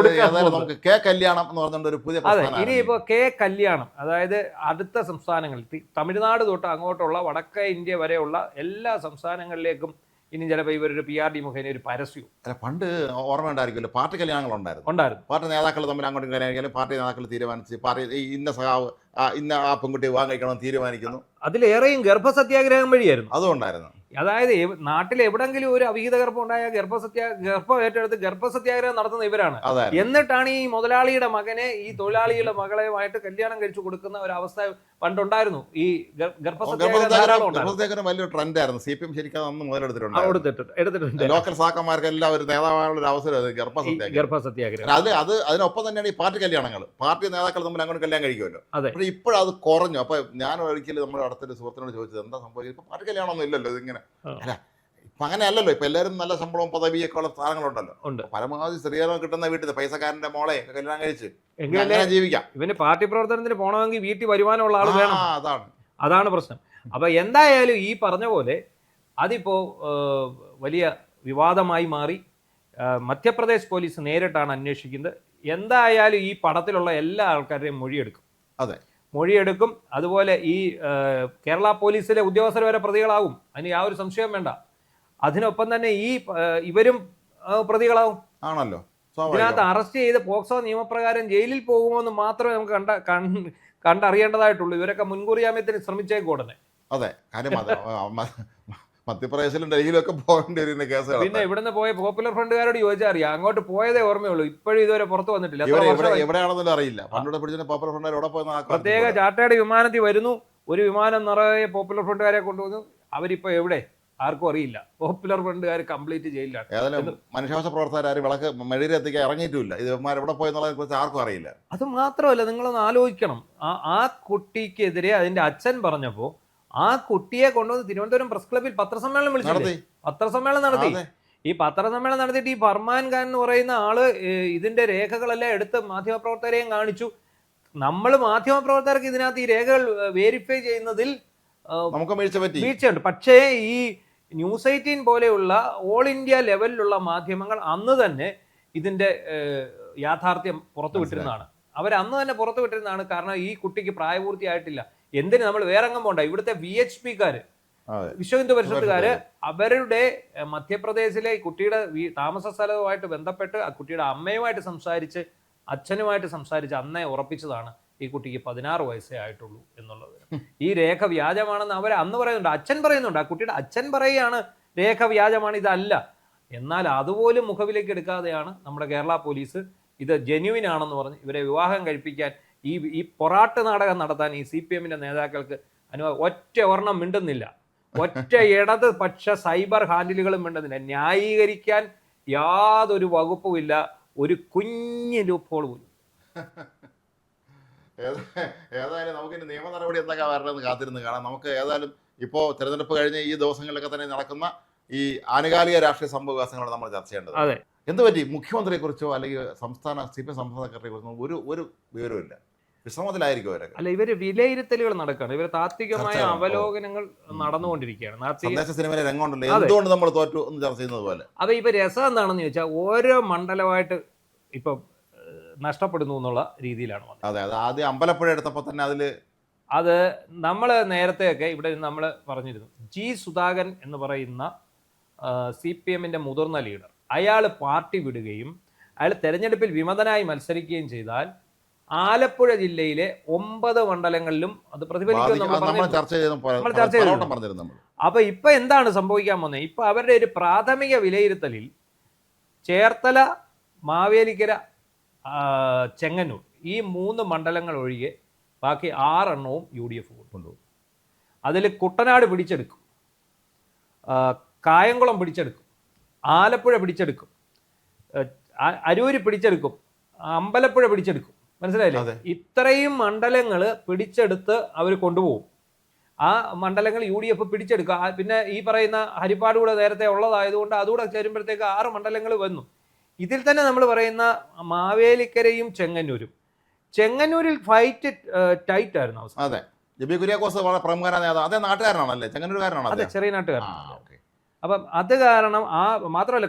കല്യാണം എന്ന് പറഞ്ഞ ഒരു പുതിയ. അതെ, ഇനിയിപ്പോൾ കല്യാണം, അതായത് അടുത്ത സംസ്ഥാനങ്ങളിൽ തമിഴ്നാട് തൊട്ട് അങ്ങോട്ടുള്ള വടക്കേ ഇന്ത്യ വരെയുള്ള എല്ലാ സംസ്ഥാനങ്ങളിലേക്കും ഇനി ചിലപ്പോൾ ഇവരൊരു PRD മുഖേന ഒരു പരസ്യവും. അല്ല, പണ്ട് ഓർമ്മ ഉണ്ടായിരിക്കുമല്ലോ, പാർട്ടി കല്യാണങ്ങൾ ഉണ്ടായിരുന്നു. പാർട്ടി നേതാക്കൾ തമ്മിൽ അങ്ങോട്ടും കല്യാണിക്കാലും പാർട്ടി നേതാക്കൾ തീരുമാനിച്ച് പാർട്ടി ഇന്ന സഹാവ് ഇന്ന ആ പെൺകുട്ടി വിവാഹം കഴിക്കണമെന്ന് തീരുമാനിക്കുന്നു. അതിലേറെയും ഗർഭസത്യാഗ്രഹം വഴിയായിരുന്നു. അതുകൊണ്ടായിരുന്നു. അതായത് നാട്ടിൽ എവിടെങ്കിലും ഒരു അവിഹിത ഗർഭം ഉണ്ടായാൽ ഗർഭം ഏറ്റെടുത്ത് ഗർഭസത്യാഗ്രഹം നടത്തുന്ന ഇവരാണ്. എന്നിട്ടാണ് ഈ മുതലാളിയുടെ മകനെ ഈ തൊഴിലാളിയുടെ മകളെയുമായിട്ട് കല്യാണം കഴിച്ചു കൊടുക്കുന്ന ഒരു അവസ്ഥ പണ്ടുണ്ടായിരുന്നു. ഈ ഗർഭസത്യാഗ്രഹം വലിയൊരു ട്രെൻഡായിരുന്നു. CPM ശരിക്കും അന്ന് മുതലെടുത്തിട്ടുണ്ട്. ലോക്കൽ സാക്കന്മാർക്ക് എല്ലാവരും നേതാവാനുള്ള ഒരു അവസരം ഗർഭസത്യാഗ്രഹം. അതിനൊപ്പം തന്നെയാണ് ഈ പാർട്ടി കല്യാണങ്ങൾ. പാർട്ടി നേതാക്കൾ തമ്മിൽ അങ്ങോട്ട് കല്യാണം കഴിക്കുമല്ലോ. പക്ഷേ ഇപ്പോഴത് കുറഞ്ഞു. അപ്പൊ ഞാൻ ഒരിക്കലും നമ്മുടെ അടുത്തൊരു സുഹൃത്തിനോട് ചോദിച്ചത് എന്താ സംഭവിച്ചത്, ഇപ്പൊ പാർട്ടി കല്യാണമൊന്നും ഇല്ലല്ലോ, ഇതിങ്ങനെ അല്ല ഇപ്പൊ അങ്ങനെ അല്ലല്ലോ. ഇപ്പൊ എല്ലാവരും നല്ല ശമ്പളവും പദവിയൊക്കെ ഉള്ള സ്ഥാനങ്ങളുണ്ടല്ലോ. പരമാവധി സ്ത്രീധനം കിട്ടുന്ന വീട്ടിൽ പൈസക്കാരന്റെ മോളെ കല്യാണം കഴിച്ച് എങ്ങനെ ജീവിക്കാം. ഇവന് പാർട്ടി പ്രവർത്തനത്തിന് പോകണമെങ്കിൽ വീട്ടിൽ വരുമാനമുള്ള ആൾ വേണം. അതാണ് പ്രശ്നം. അപ്പൊ എന്തായാലും ഈ പറഞ്ഞ പോലെ അതിപ്പോ വലിയ വിവാദമായി മാറി. മധ്യപ്രദേശ് പോലീസ് നേരിട്ടാണ് അന്വേഷിക്കുന്നത്. എന്തായാലും ഈ പടത്തിലുള്ള എല്ലാ ആൾക്കാരുടെയും മൊഴിയെടുക്കും. അതുപോലെ ഈ കേരള പോലീസിലെ ഉദ്യോഗസ്ഥർ വരെ പ്രതികളാവും, അതിന് യാതൊരു സംശയവും വേണ്ട. അതിനൊപ്പം തന്നെ ഇവരും പ്രതികളാവും ആണല്ലോ. ഇതിനകത്ത് അറസ്റ്റ് ചെയ്ത് പോക്സോ നിയമപ്രകാരം ജയിലിൽ പോകുമോ എന്ന് മാത്രമേ നമുക്ക് കണ്ടറിയേണ്ടതായിട്ടുള്ളൂ. ഇവരൊക്കെ മുൻകൂർ ജാമ്യത്തിന് ശ്രമിച്ചേക്കും ഉടനെ. അതെ, മധ്യപ്രദേശിലും ഡൽഹിയിലൊക്കെ പോകേണ്ടി വരുന്ന കേസുകൾ. പിന്നെ ഇവിടുന്ന് പോയ പോപ്പുലർ ഫ്രണ്ടുകാരോട് ചോദിച്ചാൽ അറിയാം, അങ്ങോട്ട് പോയതേ ഓർമ്മയുള്ളൂ, ഇപ്പോഴും ഇതുവരെ പുറത്തു വന്നിട്ടില്ല. എവിടെയാണെന്നല്ല അറിയില്ല. പോപ്പുലർ ഫ്രണ്ട് എവിടെ പോയി പ്രത്യേക ചാർട്ടേഡ് വിമാനത്തിൽ വരുന്നു, ഒരു വിമാനം നിറയെ പോപ്പുലർ ഫ്രണ്ടുകാരെ കൊണ്ടുവന്നു. അവരിപ്പോ എവിടെ ആർക്കും അറിയില്ല. പോപ്പുലർ ഫ്രണ്ടുകാർ കംപ്ലീറ്റ് ജയിലിലാണ്. ഏതായാലും മനുഷ്യാവകാശ പ്രവർത്തകർ വിളക്ക് മെഴുകുതിരി എത്തിക്കാൻ ഇറങ്ങിയിട്ടില്ല. ഇവന്മാർ എവിടെ പോയെന്നുള്ളതിനെ കുറിച്ച് ആർക്കും അറിയില്ല. അത് മാത്രമല്ല, നിങ്ങളൊന്ന് ആലോചിക്കണം, ആ കുട്ടിക്കെതിരെ അതിന്റെ അച്ഛൻ പറഞ്ഞപ്പോ ആ കുട്ടിയെ കൊണ്ടുവന്ന് തിരുവനന്തപുരം പ്രസ് ക്ലബ്ബിൽ പത്രസമ്മേളനം നടത്തി. ഈ പത്രസമ്മേളനം നടത്തിയിട്ട് ഈ ഫർമാൻ ഖാൻ എന്ന് പറയുന്ന ആള് ഇതിന്റെ രേഖകളെല്ലാം എടുത്ത് മാധ്യമപ്രവർത്തകരെയും കാണിച്ചു. നമ്മൾ മാധ്യമപ്രവർത്തകർക്ക് ഇതിനകത്ത് ഈ രേഖകൾ വെരിഫൈ ചെയ്യുന്നതിൽ വീഴ്ചയുണ്ട്. പക്ഷേ ഈ ന്യൂസ് 18 പോലെയുള്ള ഓൾ ഇന്ത്യ ലെവലിലുള്ള മാധ്യമങ്ങൾ അന്ന് തന്നെ ഇതിന്റെ യാഥാർത്ഥ്യം പുറത്തുവിട്ടിരുന്നതാണ്. അന്ന് പുറത്തുവിട്ടിരുന്നതാണ്. കാരണം ഈ കുട്ടിക്ക് പ്രായപൂർത്തിയായിട്ടില്ല. എന്തിന് നമ്മൾ വേറെങ്ങും പോണ്ട. ഇവിടുത്തെ VHPക്കാര്, വിശ്വ ഹിന്ദു പരിഷത്തുകാര്, അവരുടെ മധ്യപ്രദേശിലെ കുട്ടിയുടെ താമസ സ്ഥലവുമായിട്ട് ബന്ധപ്പെട്ട് ആ കുട്ടിയുടെ അമ്മയുമായിട്ട് സംസാരിച്ച് അച്ഛനുമായിട്ട് സംസാരിച്ച് അന്നേ ഉറപ്പിച്ചതാണ് ഈ കുട്ടിക്ക് 16 വയസ്സേ ആയിട്ടുള്ളൂ എന്നുള്ളത്. ഈ രേഖ വ്യാജമാണെന്ന് അവർ അന്ന് പറയുന്നുണ്ട്. അച്ഛൻ പറയുന്നുണ്ട്, ആ കുട്ടിയുടെ അച്ഛൻ പറയുകയാണ് രേഖ വ്യാജമാണ്, ഇതല്ല. എന്നാൽ അതുപോലും മുഖവിലേക്ക് എടുക്കാതെയാണ് നമ്മുടെ കേരള പോലീസ് ഇത് ജെന്യുവിൻ ആണെന്ന് പറഞ്ഞ് ഇവരെ വിവാഹം കഴിപ്പിക്കാൻ, ഈ പൊറാട്ട് നാടകം നടത്താൻ ഈ CPM-ന്റെ നേതാക്കൾക്ക് ഒറ്റ ഒരെണ്ണം മിണ്ടുന്നില്ല. ഒറ്റ ഇടത് പക്ഷ സൈബർ ഹാൻഡിലുകളും മിണ്ടുന്നില്ല. ന്യായീകരിക്കാൻ യാതൊരു വകുപ്പുമില്ല, ഒരു കുഞ്ഞു ലൂപ്ഹോൾ പോലും. ഏതായാലും നമുക്കിനി നിയമ നടപടി എന്തൊക്കെ വരണമെന്ന് കാത്തിരുന്ന് കാണാം. നമുക്ക് ഏതായാലും ഇപ്പോൾ തെരഞ്ഞെടുപ്പ് കഴിഞ്ഞ് ഈ ദിവസങ്ങളിലൊക്കെ തന്നെ നടക്കുന്ന ഈ ആനുകാലിക രാഷ്ട്രീയ സംഭവവികാസങ്ങളാണ് നമ്മൾ ചർച്ച ചെയ്യേണ്ടത്. എന്ത് പറ്റി, മുഖ്യമന്ത്രിയെ കുറിച്ചോ അല്ലെങ്കിൽ CPM സംസ്ഥാന സെക്രട്ടറിയെ കുറിച്ചോ ഒരു വിവരമില്ല. വിശ്രമത്തിലായിരിക്കും അവരൊക്കെ. അല്ല, ഇവര് വിലയിരുത്തലുകൾ നടക്കുകയാണ്. ഇവര് താത്വികമായ അവലോകനങ്ങൾ നടന്നുകൊണ്ടിരിക്കുകയാണ്. സിനിമയിലെ രംഗമുണ്ടല്ലോ, എന്തുകൊണ്ട് നമ്മൾ തോറ്റു എന്ന് ചർച്ച ചെയ്യുന്നത് പോലെ. അപ്പൊ ഇപ്പൊ രസം എന്താണെന്ന് ചോദിച്ചാൽ ഓരോ മണ്ഡലമായിട്ട് ഇപ്പൊ നഷ്ടപ്പെടുന്നു എന്നുള്ള രീതിയിലാണ് വന്നത്. അതെ, ആദ്യം അമ്പലപ്പുഴ എടുത്തപ്പോൾ തന്നെ അത് നമ്മൾ നേരത്തെയൊക്കെ ഇവിടെ നമ്മൾ പറഞ്ഞിരുന്നു. സുധാകരൻ എന്ന് പറയുന്ന CPM-ന്റെ മുതിർന്ന ലീഡർ, അയാൾ പാർട്ടി വിടുകയും അയാൾ തെരഞ്ഞെടുപ്പിൽ വിമതനായി മത്സരിക്കുകയും ചെയ്താൽ ആലപ്പുഴ ജില്ലയിലെ 9 മണ്ഡലങ്ങളിലും അത് പ്രതിഫലിക്കും. അപ്പൊ ഇപ്പൊ എന്താണ് സംഭവിക്കാൻ പോകുന്നത്? ഇപ്പൊ അവരുടെ ഒരു പ്രാഥമിക വിലയിരുത്തലിൽ ചേർത്തല, മാവേലിക്കര, ചെങ്ങന്നൂർ, ഈ 3 മണ്ഡലങ്ങൾ ഒഴികെ ബാക്കി 6 എണ്ണവും UDF കൊണ്ടുപോകും. അതിൽ കുട്ടനാട് പിടിച്ചെടുക്കും, കായംകുളം പിടിച്ചെടുക്കും, ആലപ്പുഴ പിടിച്ചെടുക്കും, അരൂര് പിടിച്ചെടുക്കും, അമ്പലപ്പുഴ പിടിച്ചെടുക്കും. മനസ്സിലായില്ലേ? ഇത്രയും മണ്ഡലങ്ങൾ പിടിച്ചെടുത്ത് അവർ കൊണ്ടുപോകും. ആ മണ്ഡലങ്ങൾ UDF പിടിച്ചെടുക്കുക. പിന്നെ ഈ പറയുന്ന ഹരിപ്പാട് കൂടെ നേരത്തെ ഉള്ളതായതുകൊണ്ട് അതുകൂടെ ചേരുമ്പോഴത്തേക്ക് 6 മണ്ഡലങ്ങൾ വന്നു. ഇതിൽ തന്നെ നമ്മൾ പറയുന്ന മാവേലിക്കരയും ചെങ്ങന്നൂരിൽ ഫൈറ്റ് ടൈറ്റ് ആയിരുന്നു അവസ്ഥ. അതെ, ജബി കുര്യാക്കോസ് വളരെ പ്രമുഖനായ നേതാവ്. അതേ നാട്ടുകാരനാണല്ലേ, ചെങ്ങന്നൂരുകാരനാണ്. അതെ, ചെറിയ നാട്ടുകാരനാണ്. അപ്പം അത് കാരണം മാത്രമല്ല,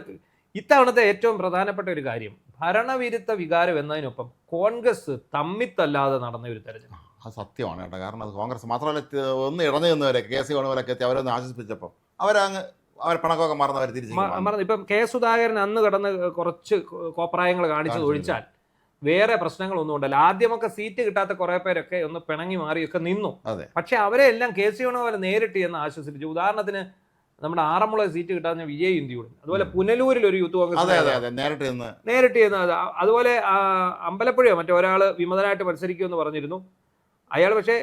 ഇത്തവണത്തെ ഏറ്റവും പ്രധാനപ്പെട്ട ഒരു കാര്യം, ഭരണവിരുദ്ധ വികാരം എന്നതിനൊപ്പം കോൺഗ്രസ് തമ്മിത്തല്ലാതെ നടന്ന ഒരു തെരഞ്ഞെടുപ്പ്. അത് സത്യമാണ് കേട്ടോ. കാരണം അത് കോൺഗ്രസ് മാത്രമല്ല, ഒന്ന് ഇടഞ്ഞു നിന്നവരെ KC വേണുപോലൊക്കെ എത്തി അവരൊന്ന് ആശ്വസിപ്പിച്ചപ്പോൾ അവർ പണക്കൊക്കെ മറന്നവർ തിരിച്ചു. ഇപ്പം K. സുധാകരൻ അന്ന് കടന്ന് കുറച്ച് കോപ്രായങ്ങൾ കാണിച്ചത് ഒഴിച്ചാൽ വേറെ പ്രശ്നങ്ങളൊന്നും ഉണ്ടല്ലോ. ആദ്യമൊക്കെ സീറ്റ് കിട്ടാത്ത കുറെ പേരൊക്കെ ഒന്ന് പിണങ്ങി മാറിയൊക്കെ നിന്നു. പക്ഷെ അവരെ എല്ലാം KC വേണുപോലെ നേരിട്ട് എന്ന് ആശ്വസിപ്പിച്ചു. ഉദാഹരണത്തിന് നമ്മുടെ ആറന്മുള സീറ്റ് കിട്ടാൻ വിജയ് ഇന്ത്യയോട്, അതുപോലെ പുനലൂരിൽ ഒരു യൂത്ത് കോൺഗ്രസ് നേരിട്ട് ചെയ്യുന്നത്, അതുപോലെ അമ്പലപ്പുഴയോ മറ്റൊരാൾ വിമതനായിട്ട് മത്സരിക്കുമെന്ന് പറഞ്ഞിരുന്നു. അയാൾ പക്ഷേ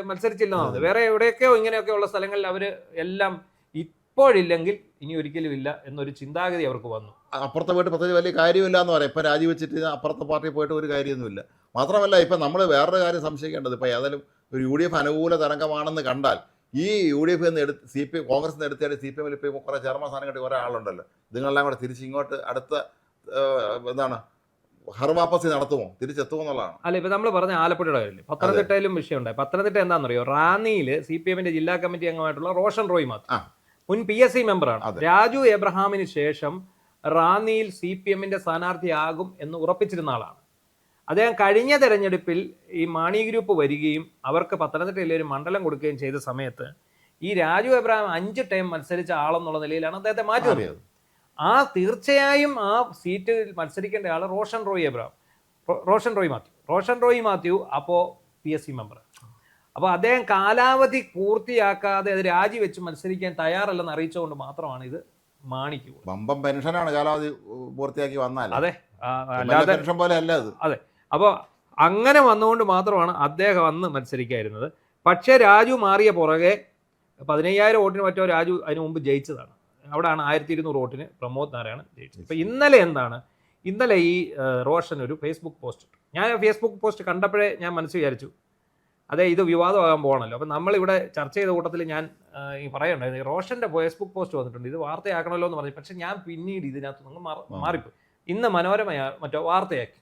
മത്സരിച്ചില്ലെന്നാണ്. വേറെ എവിടെയൊക്കെയോ ഇങ്ങനെയൊക്കെ ഉള്ള സ്ഥലങ്ങളിൽ അവർ എല്ലാം ഇപ്പോഴില്ലെങ്കിൽ ഇനി ഒരിക്കലും ഇല്ല എന്നൊരു ചിന്താഗതി അവർക്ക് വന്നു. അപ്പുറത്തെ പോയിട്ട് പ്രത്യേകിച്ച് വലിയ കാര്യമില്ല എന്ന് പറയാം. ഇപ്പം രാജിവെച്ചിട്ട് അപ്പുറത്തെ പാർട്ടിയിൽ പോയിട്ട് ഒരു കാര്യമൊന്നുമില്ല. മാത്രമല്ല ഇപ്പം നമ്മൾ വേറൊരു കാര്യം സംശയിക്കേണ്ടത്, ഇപ്പം ഏതായാലും ഒരു UDF അനുകൂല തരംഗമാണെന്ന് കണ്ടാൽ ഈ UDF കോൺഗ്രസ് നിന്ന് എടുത്തിട്ട് CPM ഇപ്പോൾ കുറേ ചെയർമാൻ സ്ഥാനം കിട്ടിയ കുറേ ആളുണ്ടല്ലോ, ഇതുങ്ങളെല്ലാം കൂടെ തിരിച്ചിങ്ങോട്ട് അടുത്ത എന്താണ് ഹർവാപ്പസി നടത്തുമോ, തിരിച്ചെത്തുമോ എന്നുള്ളതാണ്. അല്ല, ഇപ്പം നമ്മൾ പറഞ്ഞ ആലപ്പുഴയുടെ കാര്യമില്ല, പത്തനംതിട്ടയിലും വിഷയമുണ്ടായി. പത്തനംതിട്ട എന്താണെന്നറിയോ, റാന്നിയിൽ CPMന്റെ ജില്ലാ കമ്മിറ്റി അംഗമായിട്ടുള്ള റോഷൻ റോയ് മാത്യു, മുൻ PSC മെമ്പറാണ്. രാജു എബ്രഹാമിന് ശേഷം റാന്നിയിൽ CPMന്റെ സ്ഥാനാർത്ഥിയാകും എന്ന് ഉറപ്പിച്ചിരുന്ന ആളാണ്. അദ്ദേഹം കഴിഞ്ഞ തെരഞ്ഞെടുപ്പിൽ ഈ മാണി ഗ്രൂപ്പ് വരികയും അവർക്ക് പത്തനംതിട്ടയിൽ ഒരു മണ്ഡലം കൊടുക്കുകയും ചെയ്ത സമയത്ത് ഈ രാജു എബ്രഹാം 5 ടൈം മത്സരിച്ച ആളെന്നുള്ള നിലയിലാണ് അദ്ദേഹത്തെ മാറ്റിയത്. തീർച്ചയായും ആ സീറ്റിൽ മത്സരിക്കേണ്ട ആൾ റോഷൻ റോയ് മാത്യു അപ്പോൾ PSC മെമ്പർ. അപ്പോൾ അദ്ദേഹം കാലാവധി പൂർത്തിയാക്കാതെ അത് രാജിവെച്ച് മത്സരിക്കാൻ തയ്യാറല്ലെന്ന് അറിയിച്ചുകൊണ്ട് മാത്രമാണ് ഇത് മാണിക്ക് ബമ്പം പെൻഷനാണ് കാലാവധി പൂർത്തിയാക്കി വന്നാൽ. അതെ, അല്ലാതെ പെൻഷൻ പോലെ അല്ല അത്. അതെ, അപ്പോൾ അങ്ങനെ വന്നുകൊണ്ട് മാത്രമാണ് അദ്ദേഹം അന്ന് മത്സരിക്കായിരുന്നത്. പക്ഷേ രാജു മാറിയ പുറകെ 15,000 വോട്ടിന് മറ്റോ രാജു അതിന് മുമ്പ് ജയിച്ചതാണ്. അവിടെയാണ് 1200 വോട്ടിന് പ്രമോദ് നാരായണൻ ജയിച്ചത്. ഇപ്പം ഇന്നലെ ഈ റോഷൻ ഒരു ഫേസ്ബുക്ക് പോസ്റ്റ് ഇട്ടു. ഞാൻ ഫേസ്ബുക്ക് പോസ്റ്റ് കണ്ടപ്പോഴേ ഞാൻ മനസ്സ് വിചാരിച്ചു, അതെ ഇത് വിവാദമാകാൻ പോകണമല്ലോ. അപ്പം നമ്മളിവിടെ ചർച്ച ചെയ്ത കൂട്ടത്തിൽ ഞാൻ ഈ പറയണ്ടായിരുന്നു, റോഷൻ്റെ ഫേസ്ബുക്ക് പോസ്റ്റ് വന്നിട്ടുണ്ട്, ഇത് വാർത്തയാക്കണമല്ലോ എന്ന് പറഞ്ഞു. പക്ഷെ ഞാൻ പിന്നീട് ഇതിനകത്ത് നിന്ന് മാറിപ്പോയി. ഇന്ന് മനോരമ മറ്റോ വാർത്തയാക്കി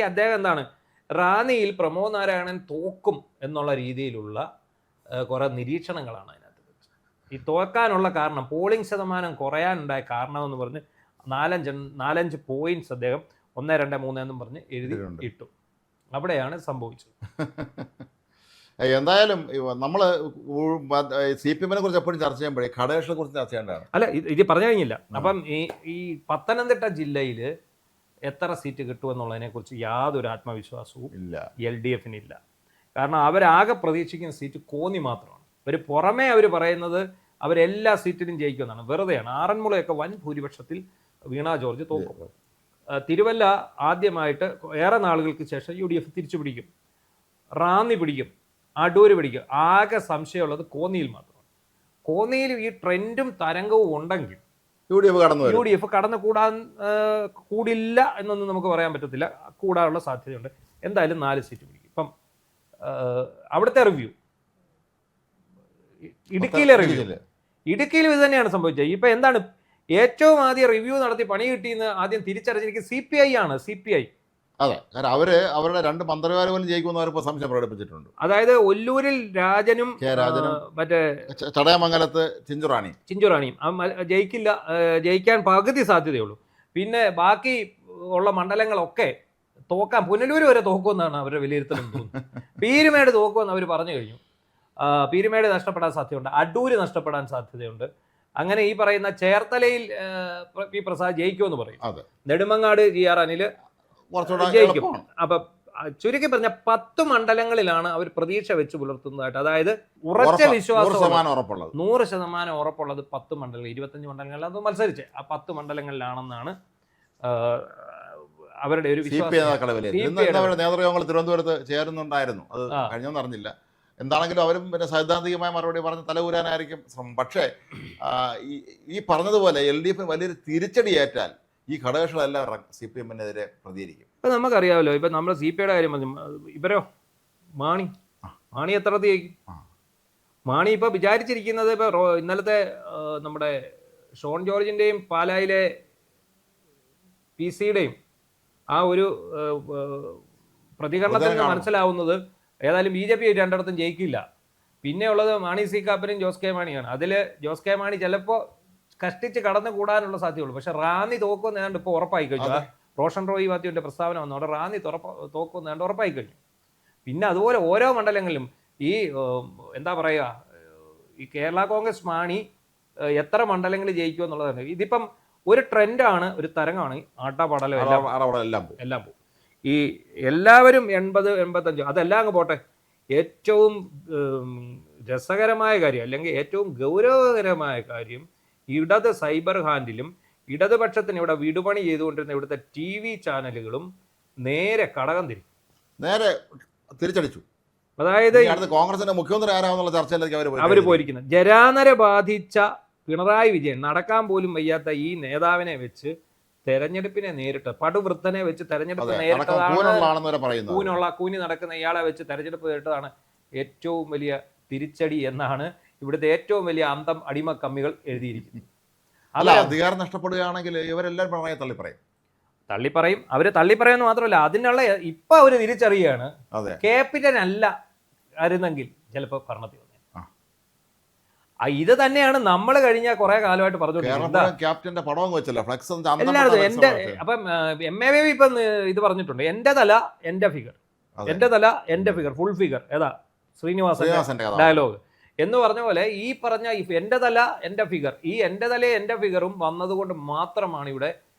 അദ്ദേഹം എന്താണ്, റാന്നിയിൽ പ്രമോദ് നാരായണൻ തോക്കും എന്നുള്ള രീതിയിലുള്ള കുറേ നിരീക്ഷണങ്ങളാണ് അതിനകത്ത്. ഈ തോക്കാനുള്ള കാരണം, പോളിംഗ് ശതമാനം കുറയാനുണ്ടായ കാരണമെന്ന് പറഞ്ഞ് 4-5 പോയിന്റ്സ് അദ്ദേഹം 1, 2, 3 എന്നും പറഞ്ഞ് എഴുതി ഇട്ടു. അവിടെയാണ് സംഭവിച്ചത്. എന്തായാലും നമ്മൾ CPMനെ കുറിച്ച് എപ്പോഴും ചർച്ച ചെയ്യുമ്പോഴേ ഘടകകക്ഷികളെ കുറിച്ച് ചർച്ച ചെയ്യേണ്ടതാണ്. അല്ല, ഇത് പറഞ്ഞു കഴിഞ്ഞില്ല. അപ്പം ഈ പത്തനംതിട്ട ജില്ലയിൽ എത്ര സീറ്റ് കിട്ടുമെന്നുള്ളതിനെ കുറിച്ച് യാതൊരു ആത്മവിശ്വാസവും LDFിനില്ല. കാരണം അവരാകെ പ്രതീക്ഷിക്കുന്ന സീറ്റ് കോന്നി മാത്രമാണ്. പുറമേ അവർ പറയുന്നത് അവരെല്ലാ സീറ്റിലും ജയിക്കുമെന്നാണ്. വെറുതെയാണ്. ആറന്മുളയൊക്കെ വൻ ഭൂരിപക്ഷത്തിൽ വീണ ജോർജ് തോക്കും. തിരുവല്ല ആദ്യമായിട്ട് ഏറെ നാളുകൾക്ക് ശേഷം UDF തിരിച്ചു പിടിക്കും, റാന്നി പിടിക്കും, അടൂര് പിടിക്കും. ആകെ സംശയമുള്ളത് കോന്നിയിൽ മാത്രമാണ്. കോന്നിയിൽ ഈ ട്രെൻഡും തരംഗവും ഉണ്ടെങ്കിൽ UDF കടന്നു കൂടില്ല എന്നൊന്നും നമുക്ക് പറയാൻ പറ്റത്തില്ല. കൂടാനുള്ള സാധ്യതയുണ്ട്. എന്തായാലും 4 സീറ്റ് പിടിക്കും. ഇപ്പം അവിടുത്തെ റിവ്യൂ, ഇടുക്കിയിൽ ഇത് തന്നെയാണ് സംഭവിച്ചത്. ഇപ്പം എന്താണ്, ഏറ്റവും ആദ്യം റിവ്യൂ നടത്തി പണി കിട്ടിയെന്ന് ആദ്യം തിരിച്ചറിഞ്ഞിരിക്കുന്നത് CPI ആണ്. CPI, അതെ, കാരണം അവരുടെ 2 മന്ത്രിമാർ പോലും ജയിക്കുമെന്ന് അവരിപ്പോൾ സംശയം പ്രകടിപ്പിച്ചിട്ടുണ്ട്. അതായത് ഒല്ലൂരിൽ രാജനും മറ്റേ ചടയമംഗലത്ത് ചിഞ്ചുറാണിയും ജയിക്കാൻ പകുതി സാധ്യതയുള്ളൂ. പിന്നെ ബാക്കി ഉള്ള മണ്ഡലങ്ങളൊക്കെ തോക്കാൻ, പുനലൂർ വരെ തോക്കുമെന്നാണ് അവരുടെ വിലയിരുത്തലും തോന്നുന്നത്. പീരുമേട് തോക്കുമെന്ന് അവർ പറഞ്ഞു കഴിഞ്ഞു. പീരുമേട് നഷ്ടപ്പെടാൻ സാധ്യതയുണ്ട്, അടൂര് നഷ്ടപ്പെടാൻ സാധ്യതയുണ്ട്. അങ്ങനെ ഈ പറയുന്ന ചേർത്തലയിൽ P. പ്രസാദ് ജയിക്കുമെന്ന് പറയും. നെടുമങ്ങാട് GR അനിൽ ജയിക്കും. അപ്പൊ ചുരുക്കി പറഞ്ഞ 10 മണ്ഡലങ്ങളിലാണ് അവർ പ്രതീക്ഷ വെച്ച് പുലർത്തുന്നതായിട്ട്. അതായത് ഉറച്ച വിശ്വാസം 100% ഉറപ്പുള്ളത് 10 മണ്ഡലങ്ങൾ, 25 മണ്ഡലങ്ങളിൽ അത് മത്സരിച്ച് ആ 10 മണ്ഡലങ്ങളിലാണെന്നാണ് അവരുടെ ഒരു അവരുടെ നേതൃയോഗങ്ങൾ തിരുവനന്തപുരത്ത് ചേരുന്നുണ്ടായിരുന്നു. അത് കഴിഞ്ഞൊന്നും അറിഞ്ഞില്ല. എന്താണെങ്കിലും അവരും പിന്നെ സൈദ്ധാന്തികമായ മറുപടി പറഞ്ഞ് തലകൂരാനായിരിക്കും ശ്രമം. പക്ഷേ ഈ പറഞ്ഞതുപോലെ LDF വലിയൊരു തിരിച്ചടിയേറ്റാൽ ഈ ഘടകകക്ഷികളെല്ലാം CPM-നെതിരെ പ്രതികരിക്കും. ഇപ്പം നമുക്കറിയാമല്ലോ, ഇപ്പം നമ്മൾ CPI-യുടെ കാര്യം പറഞ്ഞു. ഇവരോ മാണി എത്ര ജയിക്കും? മാണി ഇപ്പോൾ വിചാരിച്ചിരിക്കുന്നത്, ഇപ്പോൾ ഇന്നലത്തെ നമ്മുടെ ഷോൺ ജോർജിൻ്റെയും പാലായിലെ PC-യുടെയും ആ ഒരു പ്രതികരണത്തിൽ നിന്ന് മനസ്സിലാവുന്നത് ഏതായാലും BJP രണ്ടിടത്തും ജയിക്കില്ല. പിന്നെ ഉള്ളത് മാണി സി കാപ്പനും ജോസ് കെ മാണിയാണ്. അതിൽ ജോസ് കെ മാണി ചിലപ്പോൾ കഷ്ടിച്ച് കടന്നു കൂടാനുള്ള സാധ്യതയുള്ളൂ. പക്ഷെ റാന്നി തോക്കുമെന്ന് ഏതാണ്ട് ഇപ്പോൾ ഉറപ്പായി കഴിഞ്ഞു. റോഷൻ റോയി മാത്യുവിൻ്റെ പ്രസ്താവന വന്നു, അവിടെ റാന്നി തോക്കുമെന്ന് ഏതാണ്ട് ഉറപ്പായി കഴിഞ്ഞു. പിന്നെ അതുപോലെ ഓരോ മണ്ഡലങ്ങളിലും ഈ എന്താ പറയുക, ഈ കേരള കോൺഗ്രസ് മാണി എത്ര മണ്ഡലങ്ങളിൽ ജയിക്കും എന്നുള്ളതാണ്. ഇതിപ്പം ഒരു ട്രെൻഡാണ്, ഒരു തരംഗമാണ്. ആട്ടാപാടലം എല്ലാം പോകും. ഈ എല്ലാവരും 80-85 അതെല്ലാം അങ്ങ് പോട്ടെ. ഏറ്റവും രസകരമായ കാര്യം, അല്ലെങ്കിൽ ഏറ്റവും ഗൗരവകരമായ കാര്യം, ഇടത് സൈബർ ഹാൻഡിലും ഇടതുപക്ഷത്തിന് ഇവിടെ വിടുപണി ചെയ്തുകൊണ്ടിരുന്ന ഇവിടുത്തെ TV ചാനലുകളും നേരെ കടകം നേരെ തിരിച്ചടിച്ചു. അതായത് കോൺഗ്രസിന്റെ മുഖ്യമന്ത്രി ആരാമെന്നുള്ള ചർച്ചയിലേക്ക് അവർ പോയിരിക്കുന്നത്. ജരാനര ബാധിച്ച പിണറായി വിജയൻ, നടക്കാൻ പോലും വയ്യാത്ത ഈ നേതാവിനെ വെച്ച് തെരഞ്ഞെടുപ്പിനെ നേരിട്ട്, പടുവൃത്തനെ വെച്ച് തെരഞ്ഞെടുപ്പ് നേരിട്ടതാണ്, കൂനി നടക്കുന്ന ഇയാളെ വെച്ച് തെരഞ്ഞെടുപ്പ് നേരിട്ടതാണ് ഏറ്റവും വലിയ തിരിച്ചടി എന്നാണ് ഇവിടുത്തെ ഏറ്റവും വലിയ അന്തം അടിമ കമ്മികൾ എഴുതിയിരിക്കുന്നത്. അല്ല, അധികാരം നഷ്ടപ്പെടുകയാണെങ്കിൽ ഇവരെല്ലാം പിണറായി തള്ളിപ്പറയും. അവര് തള്ളിപ്പറയുമെന്ന് മാത്രമല്ല, അതിനുള്ള ഇപ്പൊ അവര് തിരിച്ചറിയുകയാണ് ക്യാപ്റ്റൻ അല്ല ആയിരുന്നെങ്കിൽ ചിലപ്പോൾ ഭരണത്തിൽ വന്നേ. ഇത് തന്നെയാണ് നമ്മൾ കഴിഞ്ഞ കുറെ കാലമായിട്ട് പറഞ്ഞുകൊണ്ടിരിക്കുന്നത്. എല്ലാവരും എന്റെ അപ്പം MAV ഇപ്പം ഇത് പറഞ്ഞിട്ടുണ്ട്, എന്റെ തല എന്റെ ഫിഗർ, എന്റെ തല എന്റെ ഫിഗർ, ഫുൾ ഫിഗർ. ഏതാ ശ്രീനിവാസന്റെ ഡയലോഗ് എന്ന് പറഞ്ഞ പോലെ ഈ പറഞ്ഞ എന്റെ തല എന്റെ ഫിഗർ, ഈ എന്റെ തല എന്റെ ഫിഗറും വന്നതുകൊണ്ട് മാത്രമാണ് ഇവിടെ